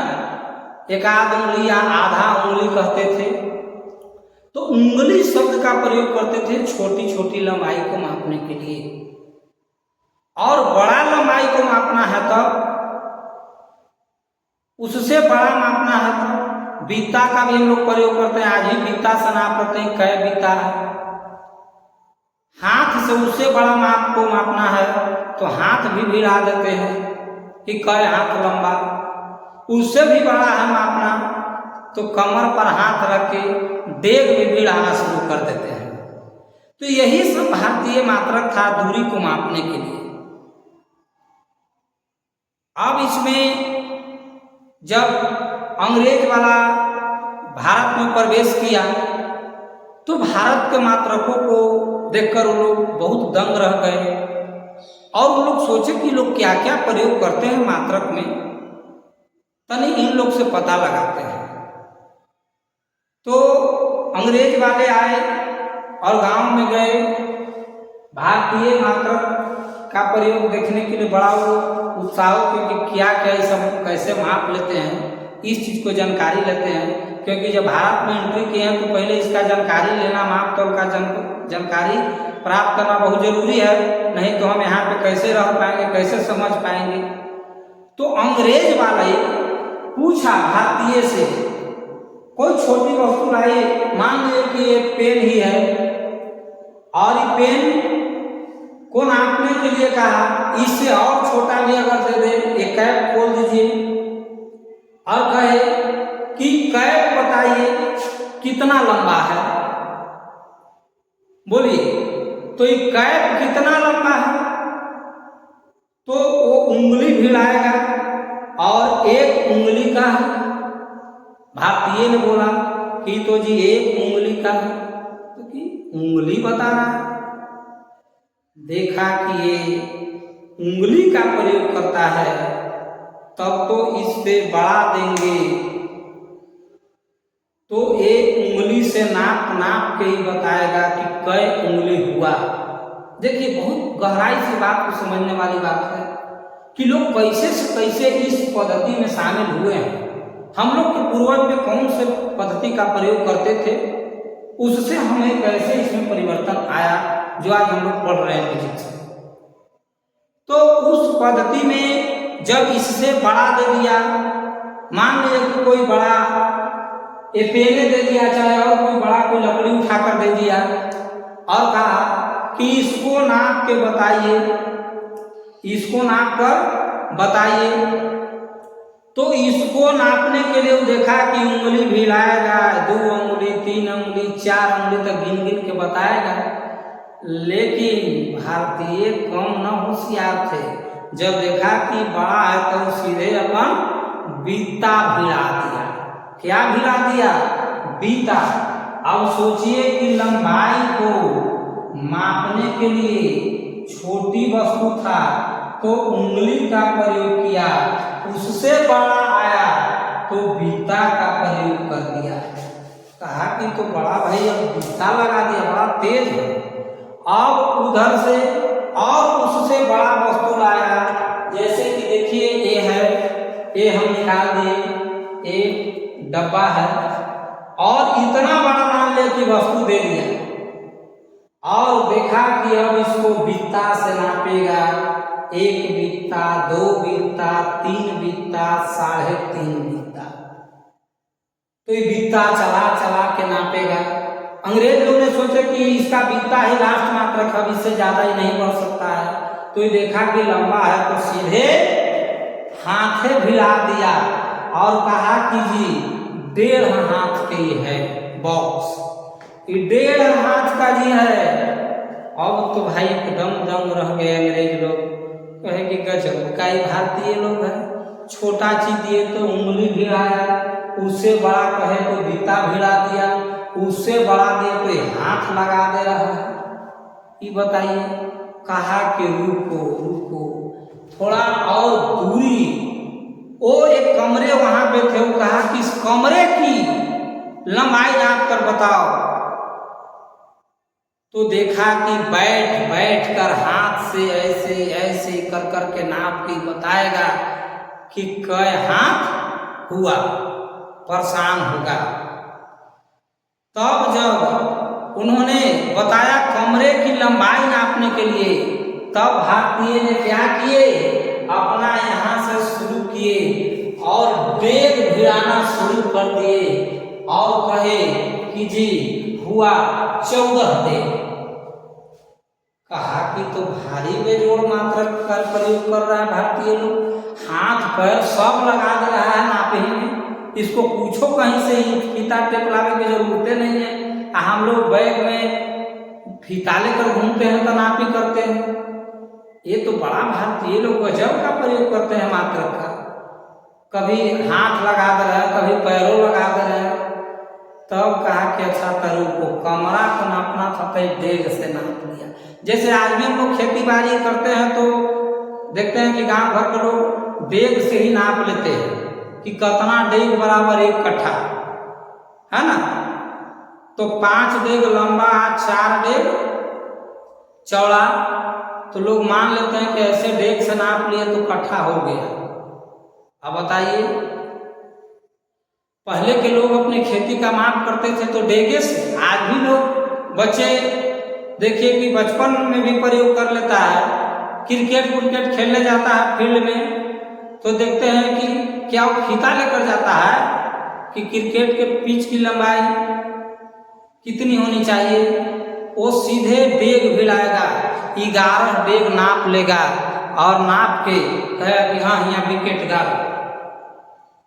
एक आध उंगली या आधा उंगली कहते थे। तो उंगली शब्द का प्रयोग करते थे छोटी छोटी लंबाई को मापने के लिए। और बड़ा लंबाई को मापना है तब, उससे बड़ा मापना है तब बीता का भी हम लोग प्रयोग करते हैं। आज ही बीता से नाप करते हैं, कै बीता है। हाथ से उससे बड़ा माप को मापना है तो हाथ भी भिड़ा देते हैं कि कै हाथ लंबा। उससे भी बड़ा है मापना तो कमर पर हाथ रख के डेग में भिड़ाना शुरू कर देते हैं। तो यही सब भारतीय मात्रक था दूरी को मापने के लिए। अब इसमें जब अंग्रेज वाला भारत में प्रवेश किया तो भारत के मात्रकों को देखकर वो लोग बहुत दंग रह गए और वो लोग सोचे कि लोग क्या क्या प्रयोग करते हैं मात्रक में, तनी इन लोग से पता लगाते हैं। तो अंग्रेज वाले आए और गांव में गए भारतीय मात्रक का प्रयोग देखने के लिए बड़ा उत्साह हो, क्योंकि क्या क्या ये सब कैसे माप लेते हैं, इस चीज़ को जानकारी लेते हैं। क्योंकि जब भारत में एंट्री किए हैं तो पहले इसका जानकारी लेना, माप तौल का जानकारी प्राप्त करना बहुत जरूरी है, नहीं तो हम यहाँ पे कैसे रह पाएंगे, कैसे समझ पाएंगे। तो अंग्रेज वाले पूछा भारतीय से, कोई छोटी वस्तु लाई, मान लीजिए कि ये पेन ही है और ये पेन को नापने के लिए कहा, इससे और छोटा भी अगर दे दे, एक कैप खोल दीजिए और कहे कि कैप बताइए कितना लंबा है, बोलिए तो ये कैप कितना लंबा है, तो वो उंगली भिड़ाएगा और एक उंगली का है। भारतीय ने बोला कि तो जी एक उंगली का है, तो कि उंगली बता रहा है। देखा कि ये उंगली का प्रयोग करता है, तब तो इससे बढ़ा देंगे, तो एक उंगली से नाप नाप के ही बताएगा कि कै उंगली हुआ। देखिए बहुत गहराई से बात को समझने वाली बात है कि लोग कैसे से कैसे इस पद्धति में शामिल हुए हैं। हम लोग के पूर्वज में कौन से पद्धति का प्रयोग करते थे, उससे हमें कैसे इसमें परिवर्तन आया जो आज हम लोग पढ़ रहे हैं फिजिक्स। तो उस पद्धति में जब इससे बड़ा दे दिया, मान लीजिए कि कोई बड़ा पेने दे दिया, चाहे और कोई बड़ा कोई लकड़ी उठाकर दे दिया और कहा कि इसको नाप के बताइए, इसको नाप कर बताइए, तो इसको नापने के लिए देखा कि उंगली भिड़ाएगा, 2 उंगली 3 उंगली 4 उंगली तक गिन गिन के बताएगा। लेकिन भारतीय कम न होशियार थे, जब देखा कि बड़ा है तो सीधे अपन बीता भिड़ा दिया। क्या भिड़ा दिया? बीता। अब सोचिए कि लंबाई को मापने के लिए छोटी वस्तु था तो उंगली का प्रयोग किया, उससे बड़ा आया तो बीता का प्रयोग कर दिया। कहा कि तो बड़ा भाई अब बीता लगा दिया, बड़ा तेज है। अब उधर से और उससे बड़ा वस्तु लाया, जैसे कि देखिए ये है, ये हम निकाल दिए, एक डब्बा है और इतना बड़ा मान ले कि वस्तु दे दिया और देखा कि अब इसको बीता से नापेगा, 1 बीता 2 बीता 3 बीता 3.5 बीता, तो ये बीता चला चला के नापेगा। अंग्रेज लोग ने सोचे कि इसका बीता ही लास्ट मात्रक है, इससे ज्यादा ही नहीं बढ़ सकता है, तो ये देखा कि लंबा है तो सीधे हाथे भिड़ा दिया और कहा कि जी 1.5 हाथ के ही है बॉक्स, ये 1.5 हाथ का जी है। अब तो भाई एकदम दंग रह गए अंग्रेज लोग, कहे कि गजब का ही भारतीय लोग है, छोटा चीज दिए तो उंगली भिड़ाया, उससे बड़ा कहे तो बीता भिड़ा दिया, उससे बड़ा दिए तो हाथ लगा दे रहा है। ये बताइए। कहा कि रुको रुको, थोड़ा और दूरी, वो एक कमरे वहां पे थे, वो कहा कि इस कमरे की लंबाई नाप कर बताओ, तो देखा कि बैठ बैठ कर हाथ से ऐसे ऐसे कर कर के नाप के बताएगा कि कै हाथ हुआ, परेशान होगा। तब जब उन्होंने बताया कमरे की लंबाई नापने के लिए, तब भारतीय ने क्या किए, अपना यहाँ से शुरू किए और डेग भिड़ाना शुरू कर दिए और कहे कि जी हुआ 14 डेग। कहा कि तो भारी बेजोड़ मात्रक का प्रयोग कर रहा है भारतीय लोग, हाथ पैर सब लगा दे रहा है नापे में, इसको पूछो कहीं से ही फीता टेप लाने की जरूरत नहीं है। हम लोग बैग में फीता लेकर घूमते हैं तो नापी करते हैं, ये तो बड़ा भारतीय लोग गजब का प्रयोग करते हैं मात्रक का, कभी हाथ लगा दे रहे हैं, कभी पैरों लगा दे रहे हैं। तब कहा कि अच्छा करो को कमरा को नापना था तो डेग से नाप लिया। जैसे आज भी हम लोग खेती बाड़ी करते हैं तो देखते हैं कि गांव भर के लोग डेग से ही नाप लेते हैं कि कितना डेग बराबर 1 कट्ठा है ना, तो 5 डेग लंबा 4 डेग चौड़ा, तो लोग मान लेते हैं कि ऐसे डेग से नाप लिए तो कट्ठा हो गया। अब बताइए, पहले के लोग अपने खेती का माप करते थे तो डेगे से। आज भी लोग बच्चे देखिए कि बचपन में भी प्रयोग कर लेता है, क्रिकेट विकेट खेलने जाता है फील्ड में तो देखते हैं कि क्या वो फीता लेकर जाता है कि क्रिकेट के पिच की लंबाई कितनी होनी चाहिए, वो सीधे डेग भिड़ाएगा, 11 डेग नाप लेगा और नाप के कहेगा कि हाँ यहाँ विकेट गाड़ो।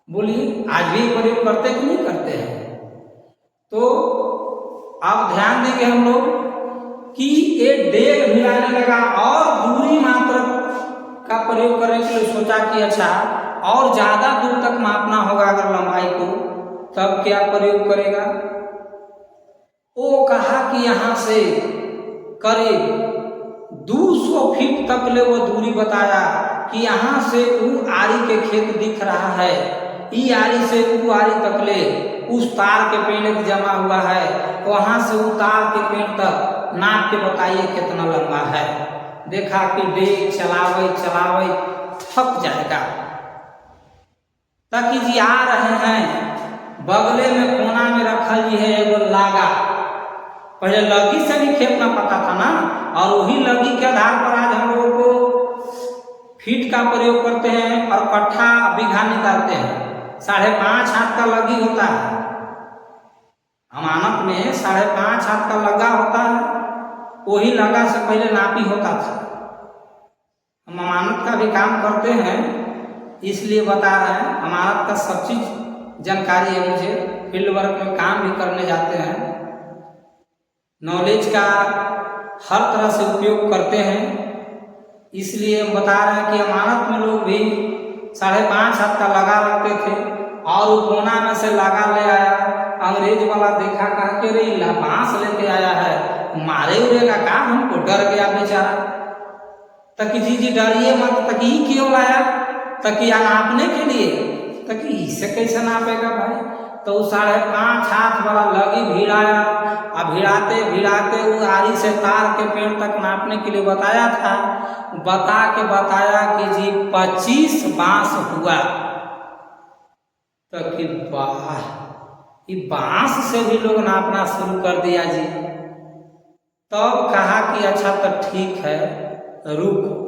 बोलिए आज भी प्रयोग करते कि नहीं करते हैं? तो आप ध्यान देंगे हम लोग कि ये डेग भिड़ाने लगा और दूरी मात्र का प्रयोग करने के लिए सोचा कि अच्छा और ज्यादा दूर तक मापना होगा अगर लंबाई को, तब क्या प्रयोग करेगा? वो कहा कि यहाँ से करीब 200 फीट तक ले वो दूरी बताया कि यहाँ से वो आरी के खेत दिख रहा है, ई आरी से वो आरी तक ले उस तार के पेड़ जमा हुआ है, वहां से वो तार के पेड़ तक नाप के बताइए कितना लंबा है। देखा कि डेग चलावे चलावे थक जाएगा, ताकि जी आ रहे हैं बगले में कोना में रखा जी है एगो लागा। पहले लगी से भी खेपना पता था ना, और वही लगी के आधार पर आज हम लोगों को फीट का प्रयोग करते हैं और कट्ठा बीघा निकालते हैं। 5.5 हाथ का लगी होता है, अमानत में 5.5 हाथ का लगा होता है, वही लगा से पहले नापी होता था। हम अमानत का भी काम करते हैं इसलिए बता रहे हैं, अमानत का सब चीज जानकारी है मुझे, फील्ड वर्क में काम भी करने जाते हैं, नॉलेज का हर तरह से उपयोग करते हैं, इसलिए हम बता रहे हैं कि अमानत में लोग भी 5.5 हाथ का लगा रखते थे और वो कोना में से लगा ले आया। अंग्रेज वाला देखा, कहा कि रे बांस लेके आया है, मारे उड़ेगा का, हमको डर गया बेचारा। तकी जी डरिए मत, तकी क्यों लाया? तकिया नापने के लिए, तकी इससे कैसे नापेगा भाई? तो 5.5 हाथ वाला लगी भिड़ाया, अब भिड़ाते भिड़ाते वो आरी से तार के पेड़ तक नापने के लिए बताया था, बता के बताया कि जी 25 बांस हुआ। तो कि वाह, ये बांस से भी लोग नापना शुरू कर दिया जी। तब कहा कि अच्छा तो ठीक है, रुक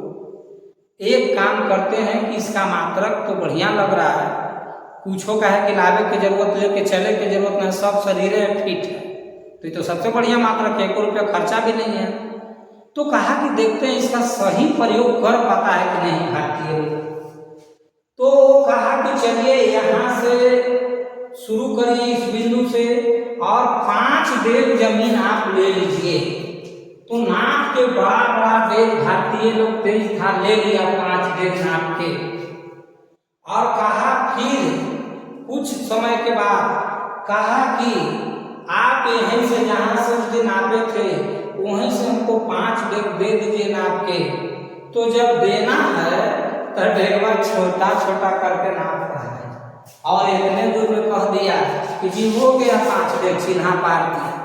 एक काम करते हैं कि इसका मात्रक तो बढ़िया लग रहा है, कुछो का है कि लावे की जरूरत लेके चले की जरूरत नहीं, सब शरीर फिट है, तो ये तो सबसे बढ़िया मात्रक है, 1 रुपया खर्चा भी नहीं है। तो कहा कि देखते हैं इसका सही प्रयोग कर पाता है कि नहीं भारतीय लोग। तो कहा कि चलिए यहाँ से शुरू करिए इस बिंदु से और 5 डेग जमीन आप ले लीजिए। तो नाप के बड़ा बड़ा डेग भारतीय लोग तेज था, ले लिया 5 डेग नाप के, और कहा फिर कुछ समय के बाद कहा कि आप यहीं से जहां से उस दिन नापे थे वहीं से हमको 5 डेग दे दीजिए नाप के। तो जब देना है तो डेगवा छोटा छोटा करके नाप रहा है और इतने दूर में कह दिया कि जी हो गया 5 डेग, चिन्हा पार दिया।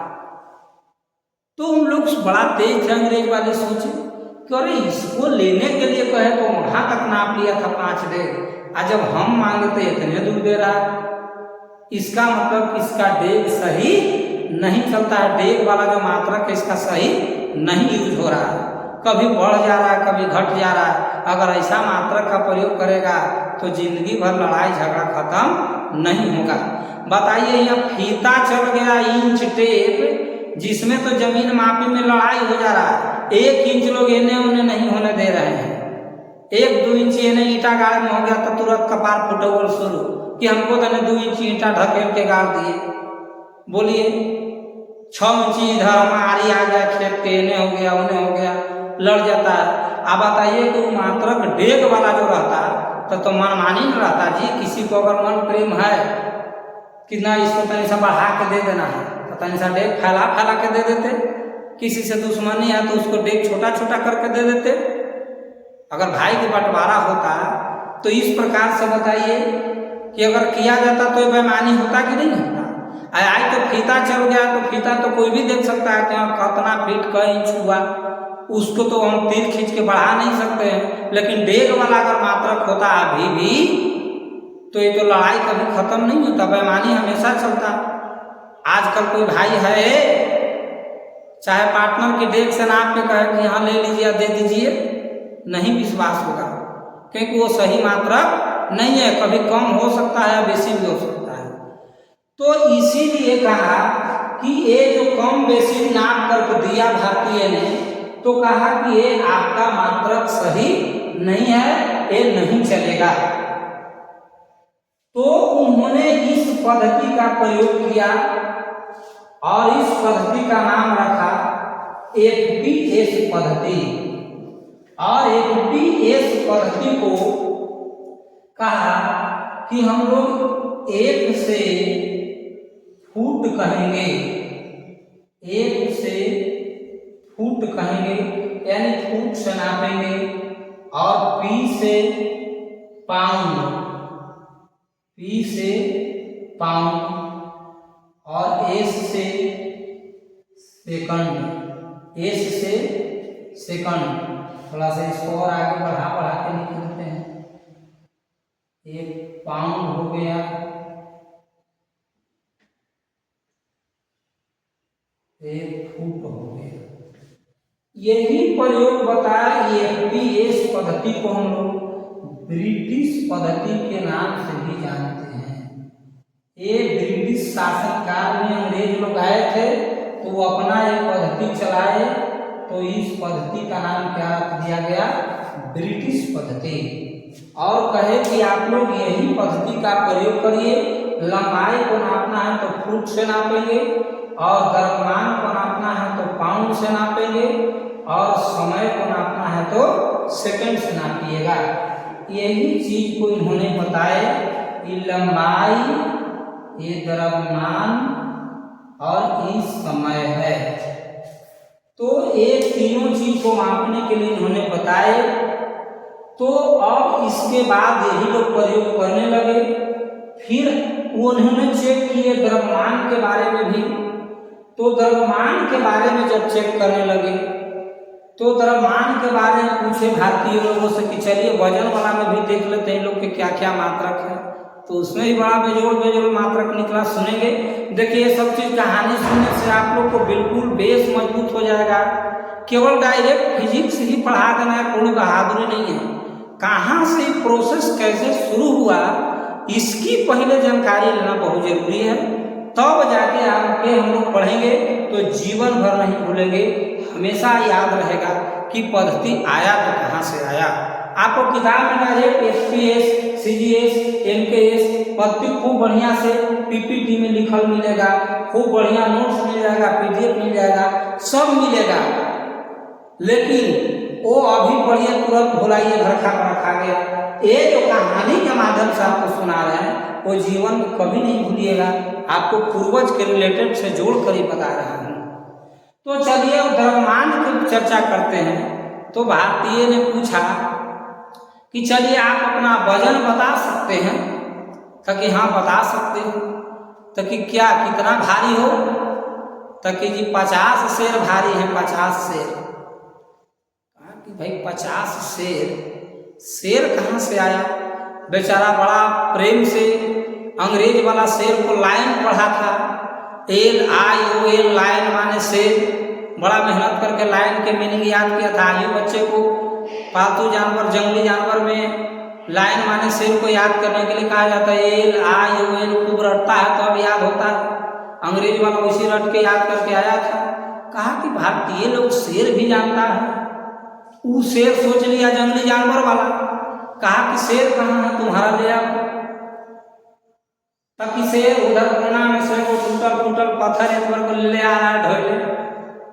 तो उन लोग बड़ा तेज थे अंग्रेज वाले, सोचे कि अरे इसको लेने के लिए कहे तो वहां तक नाप लिया था 5 डेग, आज जब हम मांगे तो इतने दूर दे रहा है, इसका मतलब इसका डेग सही नहीं चलता है, डेग वाला जो मात्रक है इसका सही नहीं यूज हो रहा है, कभी बढ़ जा रहा है कभी घट जा रहा है। अगर ऐसा मात्रक का प्रयोग करेगा तो जिंदगी भर लड़ाई झगड़ा खत्म नहीं होगा। बताइए यहाँ फीता चल गया, इंच टेप, जिसमें तो जमीन मापी में लड़ाई हो जा रहा है, 1 इंच लोग इन्हें उन्हें नहीं होने दे रहे हैं, 1-2 इंच इन्हें ईटा गाड़ में हो गया तो तुरंत कपार फुटबॉल शुरू कि हमको तो 2 इंच ईटा ढकेल के गाड़ दिए। बोलिए 6 इंच इधर हमारी आ गया, खेत के इन्हें हो गया उन्हें हो गया, लड़ जाता है। अब बताइए कि मात्रक डेग वाला जो रहता तो मनमानी न रहता जी। किसी को अगर मन प्रेम है कि ना इसको तनी सा बढ़ा के दे देना है तो तनी सा डेग फैला फैला के दे देते, किसी से दुश्मनी है तो उसको डेग छोटा छोटा करके दे देते। अगर भाई के बंटवारा होता तो इस प्रकार से बताइए कि अगर किया जाता तो बेईमानी होता कि नहीं होता। आज तो फीता चल गया तो फीता तो कोई भी देख सकता है कि कितना फीट का इंच हुआ, उसको तो हम तीर खींच के बढ़ा नहीं सकते हैं, लेकिन डेग वाला अगर मात्रक होता अभी भी तो ये तो लड़ाई कभी खत्म नहीं होता, बेईमानी हमेशा चलता। आजकल कोई भाई है चाहे पार्टनर की डेग से नाप के कहे कि हाँ ले लीजिए दे दीजिए, नहीं विश्वास होगा, क्योंकि वो सही मात्रक नहीं है, कभी कम हो सकता है बेसी भी हो सकता है। तो इसीलिए कहा कि ये जो कम बेसी नाप करके दिया भारतीय ने, तो कहा कि ये आपका मात्रक सही नहीं है, ये नहीं चलेगा। तो उन्होंने इस पद्धति का प्रयोग किया और इस पद्धति का नाम रखा एफपीएस पद्धति। और एफपीएस पद्धति को कहा कि हम लोग एक से फुट कहेंगे, एक से फुट कहेंगे यानी फुट से नापेंगे, और पी से पाउंड, पी से पाउंड, और एस से सेकंड, एस से सेकंड। थोड़ा सा इसको और आगे बढ़ा के निकलते हैं। एक पाउंड हो गया, एक फुट हो गया। यही प्रयोग बताया। एफपीएस पद्धति को हम लोग ब्रिटिश पद्धति के नाम से भी जानते हैं। ये ब्रिटिश शासनकाल में अंग्रेज लोग आए थे तो वो अपना एक पद्धति चलाए, तो इस पद्धति का नाम क्या रख दिया गया, ब्रिटिश पद्धति। और कहे कि आप लोग यही पद्धति का प्रयोग करिए, लंबाई को नापना है तो फुट से नापेंगे, और द्रव्यमान को नापना है तो पाउंड से नापेंगे, और समय को नापना है तो सेकंड से नापिएगा। यही चीज को इन्होंने बताया कि लंबाई, ये द्रव्यमान और ये समय है। तो ये तीनों चीज को मापने के लिए इन्होंने बताए। तो अब इसके बाद यही लोग प्रयोग करने लगे। फिर उन्होंने चेक किए द्रव्यमान के बारे में भी। तो द्रव्यमान के बारे में जब चेक करने लगे तो द्रव्यमान के बारे में पूछे भारतीय लोगों से कि चलिए वजन वाला में भी देख लेते हैं लोग के क्या क्या मात्रक है। तो उसमें भी बड़ा बेजोड़ बेजोड़ मात्रक निकला, सुनेंगे। देखिए सब चीज कहानी सुनने से आप लोग को बिल्कुल बेस मजबूत हो जाएगा। केवल डायरेक्ट फिजिक्स ही पढ़ा देना है कोई बहादुरी नहीं है। कहाँ से प्रोसेस कैसे शुरू हुआ इसकी पहले जानकारी लेना बहुत जरूरी है, तब जाके आगे हम लोग पढ़ेंगे तो जीवन भर नहीं भूलेंगे, हमेशा याद रहेगा कि पद्धति आया तो कहाँ से आया। आपको किताब में डायरेक्ट एफपीएस, सीजीएस, एमकेएस पद्धति खूब बढ़िया से पीपीटी में लिखल मिलेगा, खूब बढ़िया नोट्स मिल जाएगा, पीडीएफ मिल जाएगा, सब मिलेगा। लेकिन वो अभी पढ़िए तुरंत भुलाइए, घर खा रखा गया। ये जो कहानी के माध्यम से आपको सुना रहे हैं वो जीवन में कभी नहीं भूलिएगा। आपको पूर्वज के रिलेटेड से जोड़ कर ही बता रहा हूँ। तो चलिए द्रव्यमान की चर्चा करते हैं। तो भारतीय ने पूछा कि चलिए आप अपना वजन बता सकते हैं? तो कि हाँ बता सकते हैं। तो कि क्या कितना भारी हो? तो कि जी 50 सेर भारी है, 50 सेर। कहा कि भाई 50 सेर, शेर कहाँ से आया? बेचारा बड़ा प्रेम से अंग्रेज वाला शेर को लाइन पढ़ा था, LION, लाइन माने शेर। बड़ा मेहनत करके लाइन के मीनिंग याद किया था। ये बच्चे को पालतू जानवर, जंगली जानवर में लाइन माने शेर को याद करने के लिए कहा जाता है। LION खूब रटता है तो अब याद होता है। अंग्रेज वाला उसी रट के याद करके आया था। कहा कि भारतीय लोग शेर भी जानता है। वो शेर सोच लिया जंगली जानवर वाला। कहा कि शेर कहाँ है, तुम्हारा ले आओ। तब कि शेर उधर कोना में से वो टूटल फूटल पत्थर एक बार को ले आ रहा है ढोले,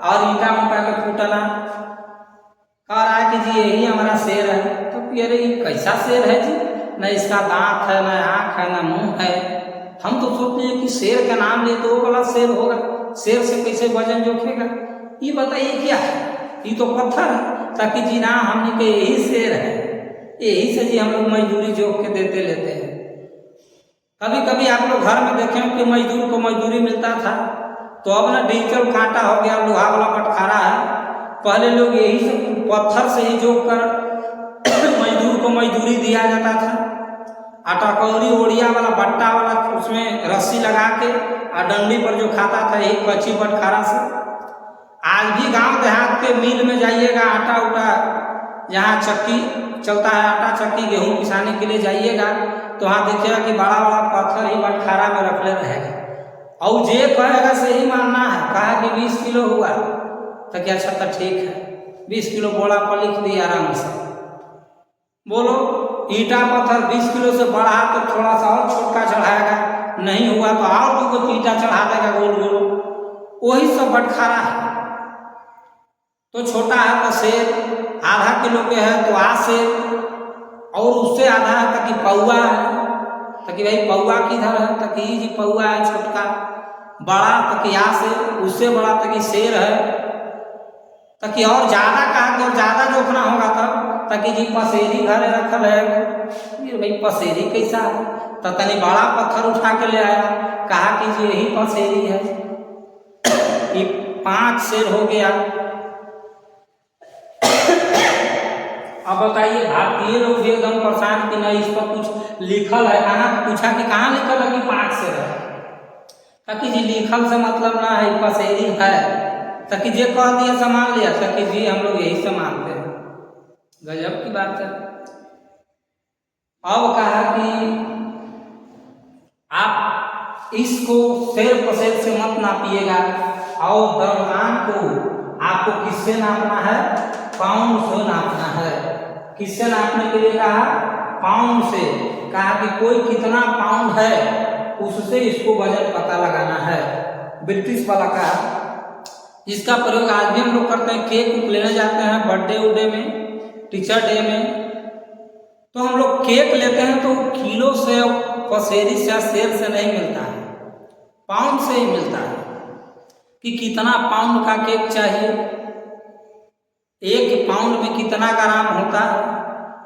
और ईटा उटा के फूटना। कह रहा है कि जी यही हमारा शेर है। तो अरे ये कैसा शेर है जी, न इसका दांत है, न आँख है, न मुंह है। हम तो सोचते हैं कि शेर का नाम ले तो वो वाला शेर होगा, शेर से कैसे वजन जोखेगा। ये बताइए क्या है, ये तो पत्थर है। ताकि जी ना हमने के यही शेर है, यही से जी हम लोग मजदूरी जोख के देते लेते हैं। कभी कभी आप लोग घर में देखें कि मजदूर को मजदूरी मिलता था, तो अब ना डिजिटल कांटा हो गया, लोहा वाला बटखारा है, पहले लोग यही सब पत्थर से ही जोक कर मजदूर को मजदूरी दिया जाता था। आटा कौड़ी ओड़िया वाला बट्टा वाला उसमें रस्सी लगा के और डंडी पर जो खाता था यही कच्ची बटखारा से। आज भी गांव देहात के मिल में जाइएगा, आटा उटा जहाँ चक्की चलता है, आटा चक्की गेहूं पिसाने के लिए जाइएगा तो वहाँ देखिएगा कि बड़ा बड़ा पत्थर ही बटखारा में रखले रहेगा। और जे कहेगा सही मानना है, कहा कि 20 किलो हुआ तो क्या अच्छा तो ठीक है, 20 किलो बोला पर लिख दिया आराम से। बोलो ईटा पत्थर 20 किलो से बढ़ा तो थोड़ा सा और छोटका चढ़ाएगा, नहीं हुआ तो और 2 ईटा चढ़ा देगा गोल गोल, वही सब बटखारा है। तो छोटा है तो सेर, आधा किलो के है तो आ सेर, और उससे आधा है तक पौआ है, तक भाई पौआ किधर है, तक जी पौआ है छोटका, बड़ा तक या से, उससे बड़ा तक शेर है, ताकि और ज़्यादा कहा कि और ज़्यादा जोखना होगा तब ताकि जी पसेरी घरे रखल है। ये भाई पसेरी कैसा है, तो तनी बड़ा पत्थर उठा के ले आया, कहा कि जी यही पसेरी है। ये 5 शेर हो गया। अब बताइए भारतीय लोग भी एकदम परेशान कि नहीं इस पर कुछ लिखल है, कहाँ पूछा कि कहाँ लिखल है कि 5 शेर है, ताकि जी लिखल से मतलब ना है, पसेरी है, ताकि जे कह दिया सामान लिया, ताकि जी हम लोग यही से मानते हैं। गजब की बात है। अब कहा कि आप इसको शेर पसेर से मत नापिएगा, और द्रव्यमान को आपको किससे नापना है, पाउंड से नापना है। किससे नापने के लिए कहा, पाउंड से। कहा कि कोई कितना पाउंड है उससे इसको वजन पता लगाना है। ब्रिटिश वाला कहा। इसका प्रयोग आज भी हम लोग करते हैं, केक लेने जाते हैं बर्थडे उडे में, टीचर डे में, तो हम लोग केक लेते हैं तो किलो से, पसेरी से, शेर से नहीं मिलता है, पाउंड से ही मिलता है कि कितना पाउंड का केक चाहिए, 1 पाउंड में कितना ग्राम होता है,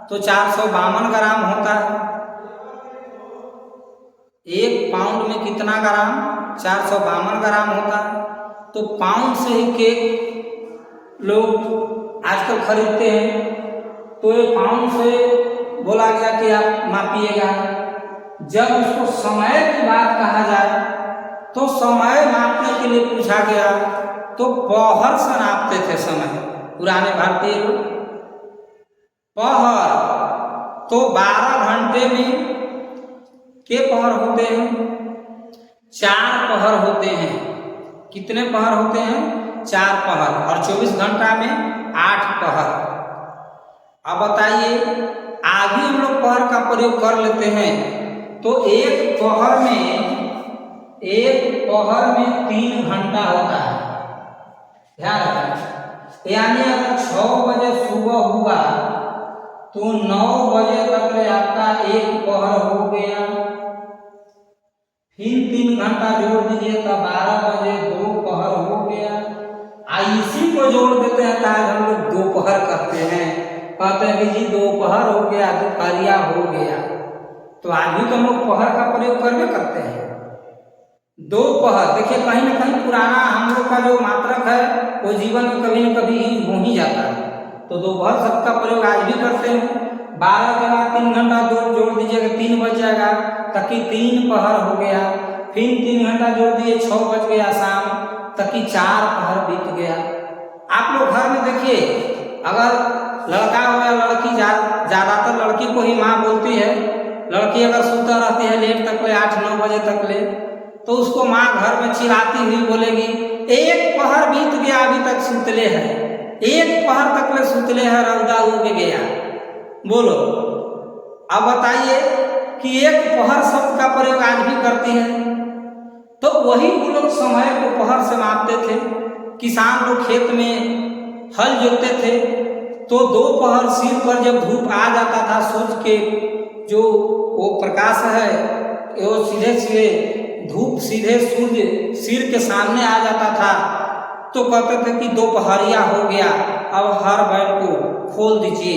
तो 452 ग्राम होता है। 1 पाउंड में कितना ग्राम, 452 ग्राम होता है। तो पाउंड से ही केक लोग आजकल खरीदते हैं। तो ये पाउंड से बोला गया कि आप मापिएगा। जब उसको समय की बात कहा जाए तो समय नापने के लिए पूछा गया तो पहर से नापते थे समय, पुराने भारतीय लोग। पहर तो 12 घंटे में के पहर होते हैं, 4 पहर होते हैं। कितने पहर होते हैं, 4 पहर, और 24 घंटा में 8 पहर। अब बताइए आगे हम लोग पहर का प्रयोग कर लेते हैं तो एक पहर में 3 घंटा होता है। ध्यान रखें, यानी अगर 6 बजे सुबह हुआ तो 9 बजे तक आपका 1 पहर हो गया। फिर 3 घंटा जोड़ दीजिए तो 12 बजे 2 पहर हो गया। इसी को जोड़ देते हैं तो आज हम लोग दोपहर करते हैं, कहते हैं कि जी दोपहर हो गया, दोपहरिया हो गया। तो आज भी तो हम लोग पहर का प्रयोग करके करते हैं। दोपहर देखिए कहीं ना कहीं पुराना हम लोग का जो मात्रक है वो जीवन में कभी न कभी हो ही जाता है। तो दोपहर शब्द का प्रयोग आज भी करते हैं। 12 के बाद 3 घंटा जोड़ दीजिएगा, 3 बज जाएगा, ताकि 3 पहर हो गया। फिर 3 घंटा जोड़ दिए, 6 बज गया शाम, ताकि 4 पहर बीत गया। आप लोग घर में देखिए, अगर लड़का हो या लड़की, ज़्यादातर लड़की को ही माँ बोलती है। लड़की अगर सुता रहती है लेट तक ले, 8-9 बजे तक ले, तो उसको माँ घर में चिल्लाती हुई बोलेगी, 1 पहर बीत गया अभी तक सुतले है, 1 पहर तक ले सुतले है, रौदा उग गया। बोलो अब बताइए कि 1 पहर शब्द का प्रयोग आज भी करती है। तो वही लोग समय को पहर से मापते थे। किसान लोग खेत में हल जोतते थे तो 2 पहर सिर पर जब धूप आ जाता था, सूर्य के जो वो प्रकाश है वो सीधे धूप सीधे सूर्य सिर के सामने आ जाता था, तो कहते थे कि दोपहरिया हो गया, अब हर बैल को खोल दीजिए,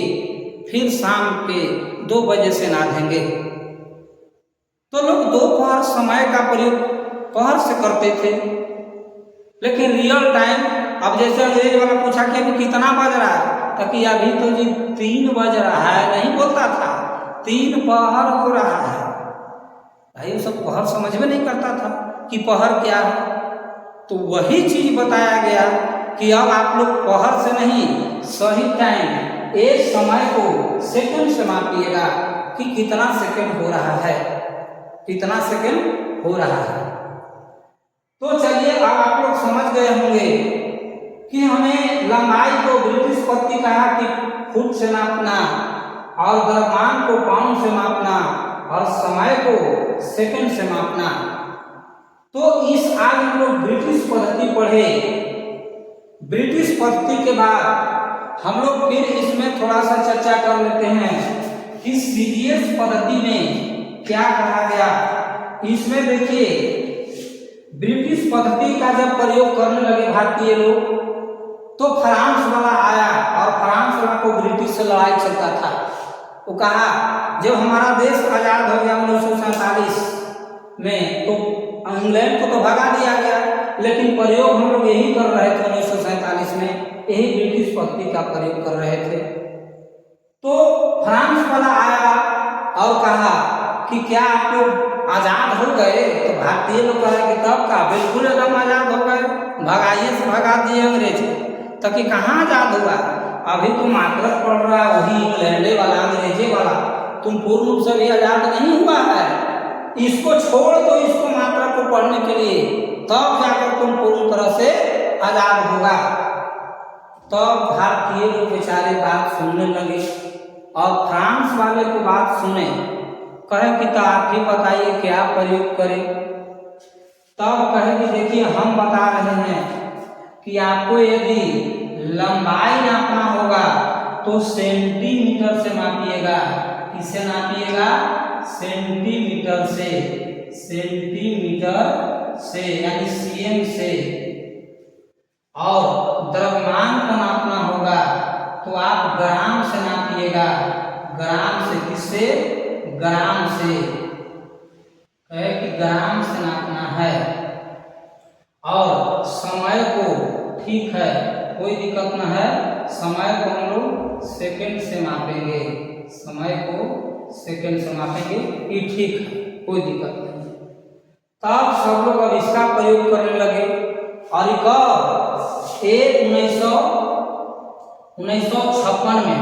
फिर शाम के 2 बजे से नाधेंगे। तो लोग दोपहर समय का प्रयोग पहर से करते थे। लेकिन रियल टाइम अब जैसे अंग्रेज वाला पूछा कि अभी कितना बज रहा है, तो कि अभी तो जी 3 बज रहा है, नहीं बोलता था 3 पहर हो रहा है। भाई वो सब पहर समझ में नहीं करता था कि पहर क्या है। तो वही चीज बताया गया कि अब आप लोग पहर से नहीं, सही टाइम एक समय को सेकंड से मापिएगा कि कितना सेकंड हो रहा है, कितना सेकंड हो रहा है। तो चलिए अब आप लोग समझ गए होंगे कि हमें लंबाई को ब्रिटिश पत्ती कहा कि फुट से नापना, और द्रव्यमान को पाउंड से मापना, और समय को सेकंड से मापना। तो इस आज हम लोग ब्रिटिश पद्धति पढ़े। ब्रिटिश पद्धति के बाद हम लोग फिर इसमें थोड़ा सा चर्चा कर लेते हैं कि सीजीएस पद्धति में क्या कहा गया। इसमें देखिए ब्रिटिश पद्धति का जब प्रयोग करने लगे भारतीय लोग, तो फ्रांस वाला आया और फ्रांस वाला को ब्रिटिश से लड़ाई चलता था। वो कहा जब हमारा देश आजाद हो गया 1947 में, तो इंग्लैंड को तो भगा दिया गया, लेकिन प्रयोग हम लोग यही कर रहे थे 1947 में, यही ब्रिटिश पद्धति का प्रयोग कर रहे थे। तो फ्रांस वाला आया और कहा कि क्या आप लोग आजाद हो गए? तो भारतीय लोग कहे कि तब का, बिल्कुल एकदम आजाद हो गए, भगाइए से भगा दिए अंग्रेज। तो कि कहाँ आजाद हुआ? अभी तुम मात्र पढ़ रहा वही इंग्लैंडे वाला, अंग्रेजे वाला, तुम पूर्ण रूप से भी आजाद नहीं हुआ है। इसको छोड़ दो, इसको मात्रा को पढ़ने के लिए, तब जाकर तुम पूर्ण तरह से आजाद होगा। तब भारतीय लोग बेचारे बात सुनने लगे और फ्रांस वाले को बात सुने, कहे कि तो आप ही बताइए क्या प्रयोग करें। तब कहे कि देखिए हम बता रहे हैं कि आपको यदि लंबाई नापना होगा तो सेंटीमीटर से मापिएगा। किससे नापिएगा? सेंटीमीटर से, सेंटीमीटर से यानी सीएम से। और द्रव्यमान को नापना होगा तो आप ग्राम से नापिएगा, ग्राम से। किससे? ग्राम से, कहे कि ग्राम से नापना है। और समय को, ठीक है कोई दिक्कत न है, समय को हम लोग सेकंड से मापेंगे, समय को सेकंड से मापेंगे, ये ठीक है, कोई दिक्कत नहीं। तब सब लोग अब इसका प्रयोग करने लगे। और कब? 1956 में,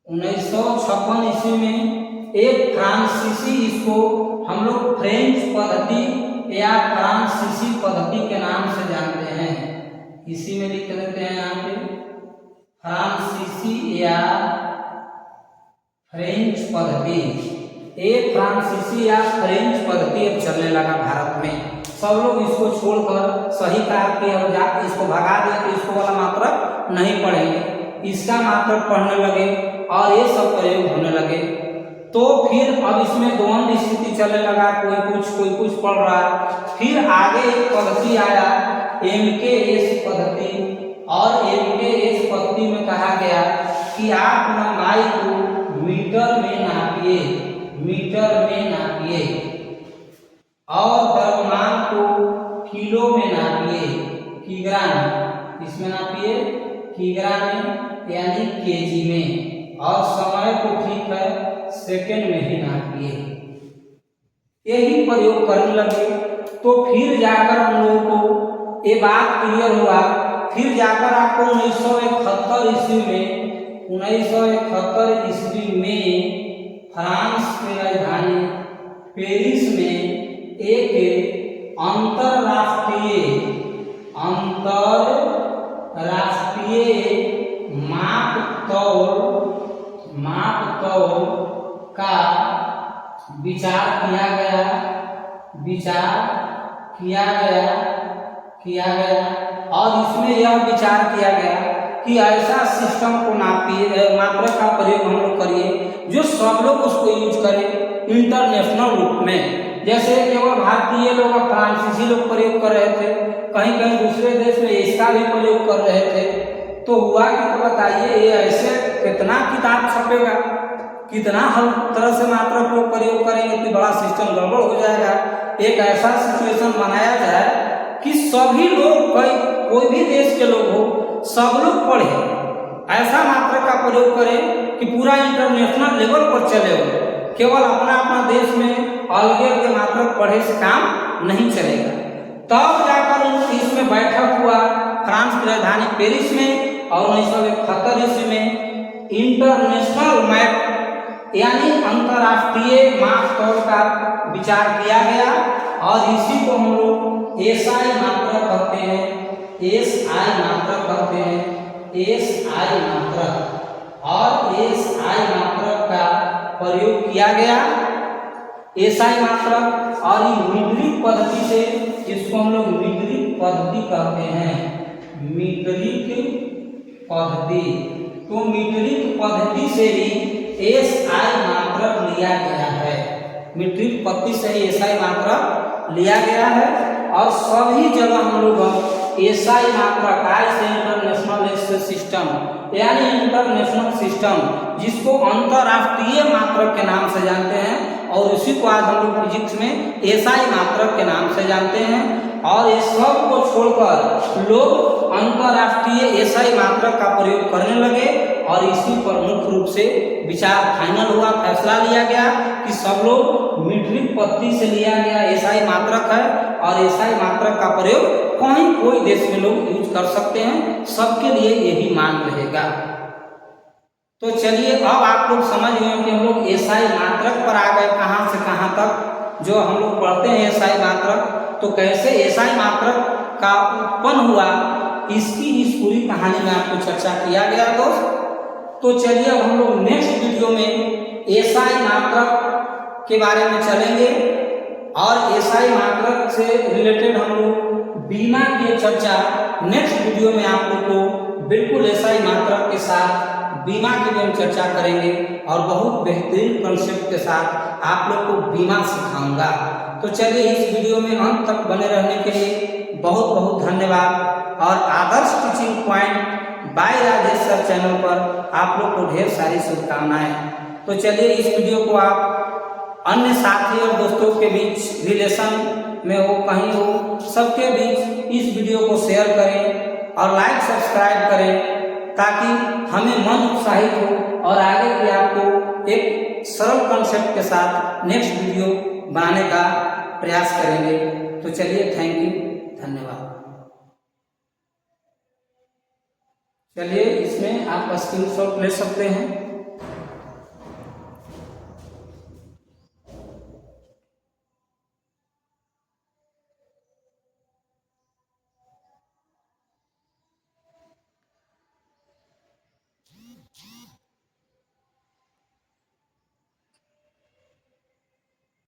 1956 ईस्वी में एक फ्रांसीसी, इसको हम लोग फ्रेंच पद्धति या फ्रांसीसी पद्धति के नाम से जानते हैं। इसी में लिख लेते हैं यहाँ पे फ्रांसीसी या फ्रेंच पद्धति। एक फ्रांसीसी या फ्रेंच पद्धति अब चलने लगा भारत में। सब लोग इसको छोड़कर सही कहा कि अब जाकर इसको भगा दें तो इसको वाला मात्रक नहीं पढ़ेंगे, इसका मात्रक पढ़ने लगे और ये सब प्रयोग होने लगे। तो फिर अब इसमें द्वंद्व स्थिति चलने लगा, कोई कुछ पढ़ रहा है। फिर आगे एक पद्धति आया MKS पद्धति, और MKS पद्धति में कहा गया कि आप लंबाई को मीटर में नापिए, मीटर में नापिए, और द्रव्यमान को किलो में नापिए, किग्रा में, इसमें नापिए किग्रा में यानी केजी में, और समय को ठीक है सेकंड में ही नापिए। यही प्रयोग करने लगे। तो फिर जाकर हम लोगों को ये बात क्लियर हुआ। फिर जाकर आपको 1971 ईस्वी में, 1971 ईस्वी में फ्रांस की राजधानी पेरिस में एक अंतरराष्ट्रीय माप तौल का विचार किया गया और इसमें यह विचार किया गया कि ऐसा सिस्टम को नापिए, मात्रक का प्रयोग हम लोग करिए जो सब लोग उसको यूज करें इंटरनेशनल रूप में। जैसे केवल भारतीय लोग और फ्रांसीसी लोग प्रयोग कर रहे थे, कहीं कहीं दूसरे देश में इसका भी प्रयोग कर रहे थे। तो हुआ कि तो बताइए ये ऐसे कितना किताब छपेगा, कितना हर तरह से मात्रक लोग प्रयोग करेंगे कि बड़ा सिस्टम गड़बड़ हो जाएगा। एक ऐसा सिचुएशन बनाया जाए कि सभी लोग, कोई भी देश के लोग हो, सब लोग पढ़े, ऐसा मात्रक का प्रयोग करें कि पूरा इंटरनेशनल लेवल पर चले हो। केवल अपना अपना देश में अलग के मात्रक पढ़े से काम नहीं चलेगा। तब जाकर 1930 में बैठक हुआ फ्रांस की राजधानी पेरिस में, और 1971 ईस्वी में इंटरनेशनल मैप यानी अंतरराष्ट्रीय माप तौर का विचार किया गया, और इसी को हम लोग एसआई मात्रक कहते हैं, एसआई मात्रक कहते हैं, एसआई मात्रक। और एसआई मात्रक का प्रयोग किया गया, एसआई मात्रक, और ये मीट्रिक पद्धति से, जिसको हम लोग मीट्रिक पद्धति कहते हैं, मीट्रिक पद्धति। तो मीट्रिक पद्धति से ही एसआई मात्रक लिया गया है, मीट्रिक पद्धति से ही एसआई मात्रक लिया गया है। और सभी जगह हम लोग एसआई मात्रक, ऐसे इंटरनेशनल सिस्टम यानी इंटरनेशनल सिस्टम, जिसको अंतरराष्ट्रीय मात्रक के नाम से जानते हैं, और उसी को आज हम लोग फिजिक्स में एसआई मात्रक के नाम से जानते हैं। और इस सब को छोड़कर लोग अंतरराष्ट्रीय एसआई मात्रक का प्रयोग करने लगे, और इसी पर मुख्य रूप से विचार फाइनल हुआ, फैसला लिया गया कि सब लोग मीट्रिक पद्धति से लिया गया एसआई मात्रक है, और एसआई मात्रक का प्रयोग कहीं कोई देश में लोग यूज कर सकते हैं, सबके लिए यही मान रहेगा। तो चलिए अब आप लोग समझ गए कि हम लोग एसआई मात्रक पर आ गए, कहाँ से कहाँ तक जो हम लोग पढ़ते हैं एसआई मात्रक। तो कैसे एसआई मात्रक का उत्पन्न हुआ, इसकी इस पूरी कहानी में आपको चर्चा किया गया दोस्त। तो चलिए अब हम लोग नेक्स्ट वीडियो में एसआई मात्रक के बारे में चलेंगे, और एसआई मात्रक से रिलेटेड हम लोग बीमा की चर्चा नेक्स्ट वीडियो में आप लोग को बिल्कुल एसआई मात्रक के साथ बीमा की भी हम चर्चा करेंगे, और बहुत बेहतरीन कंसेप्ट के साथ आप लोग को बीमा सिखाऊंगा। तो चलिए इस वीडियो में अंत तक बने रहने के लिए बहुत बहुत धन्यवाद, और Adarsh teaching point by Rajesh sir channel पर आप लोग को ढेर सारी शुभकामनाएं। तो चलिए इस वीडियो को आप अन्य साथी और दोस्तों के बीच, रिलेशन में हो, कहीं हो, सबके बीच इस वीडियो को शेयर करें और लाइक सब्सक्राइब करें, ताकि हमें मन उत्साहित हो और आगे भी आपको एक सरल कंसेप्ट के साथ नेक्स्ट वीडियो बनाने का प्रयास करेंगे। तो चलिए थैंक यू, धन्यवाद। चलिए इसमें आप स्क्रीनशॉट ले सकते हैं।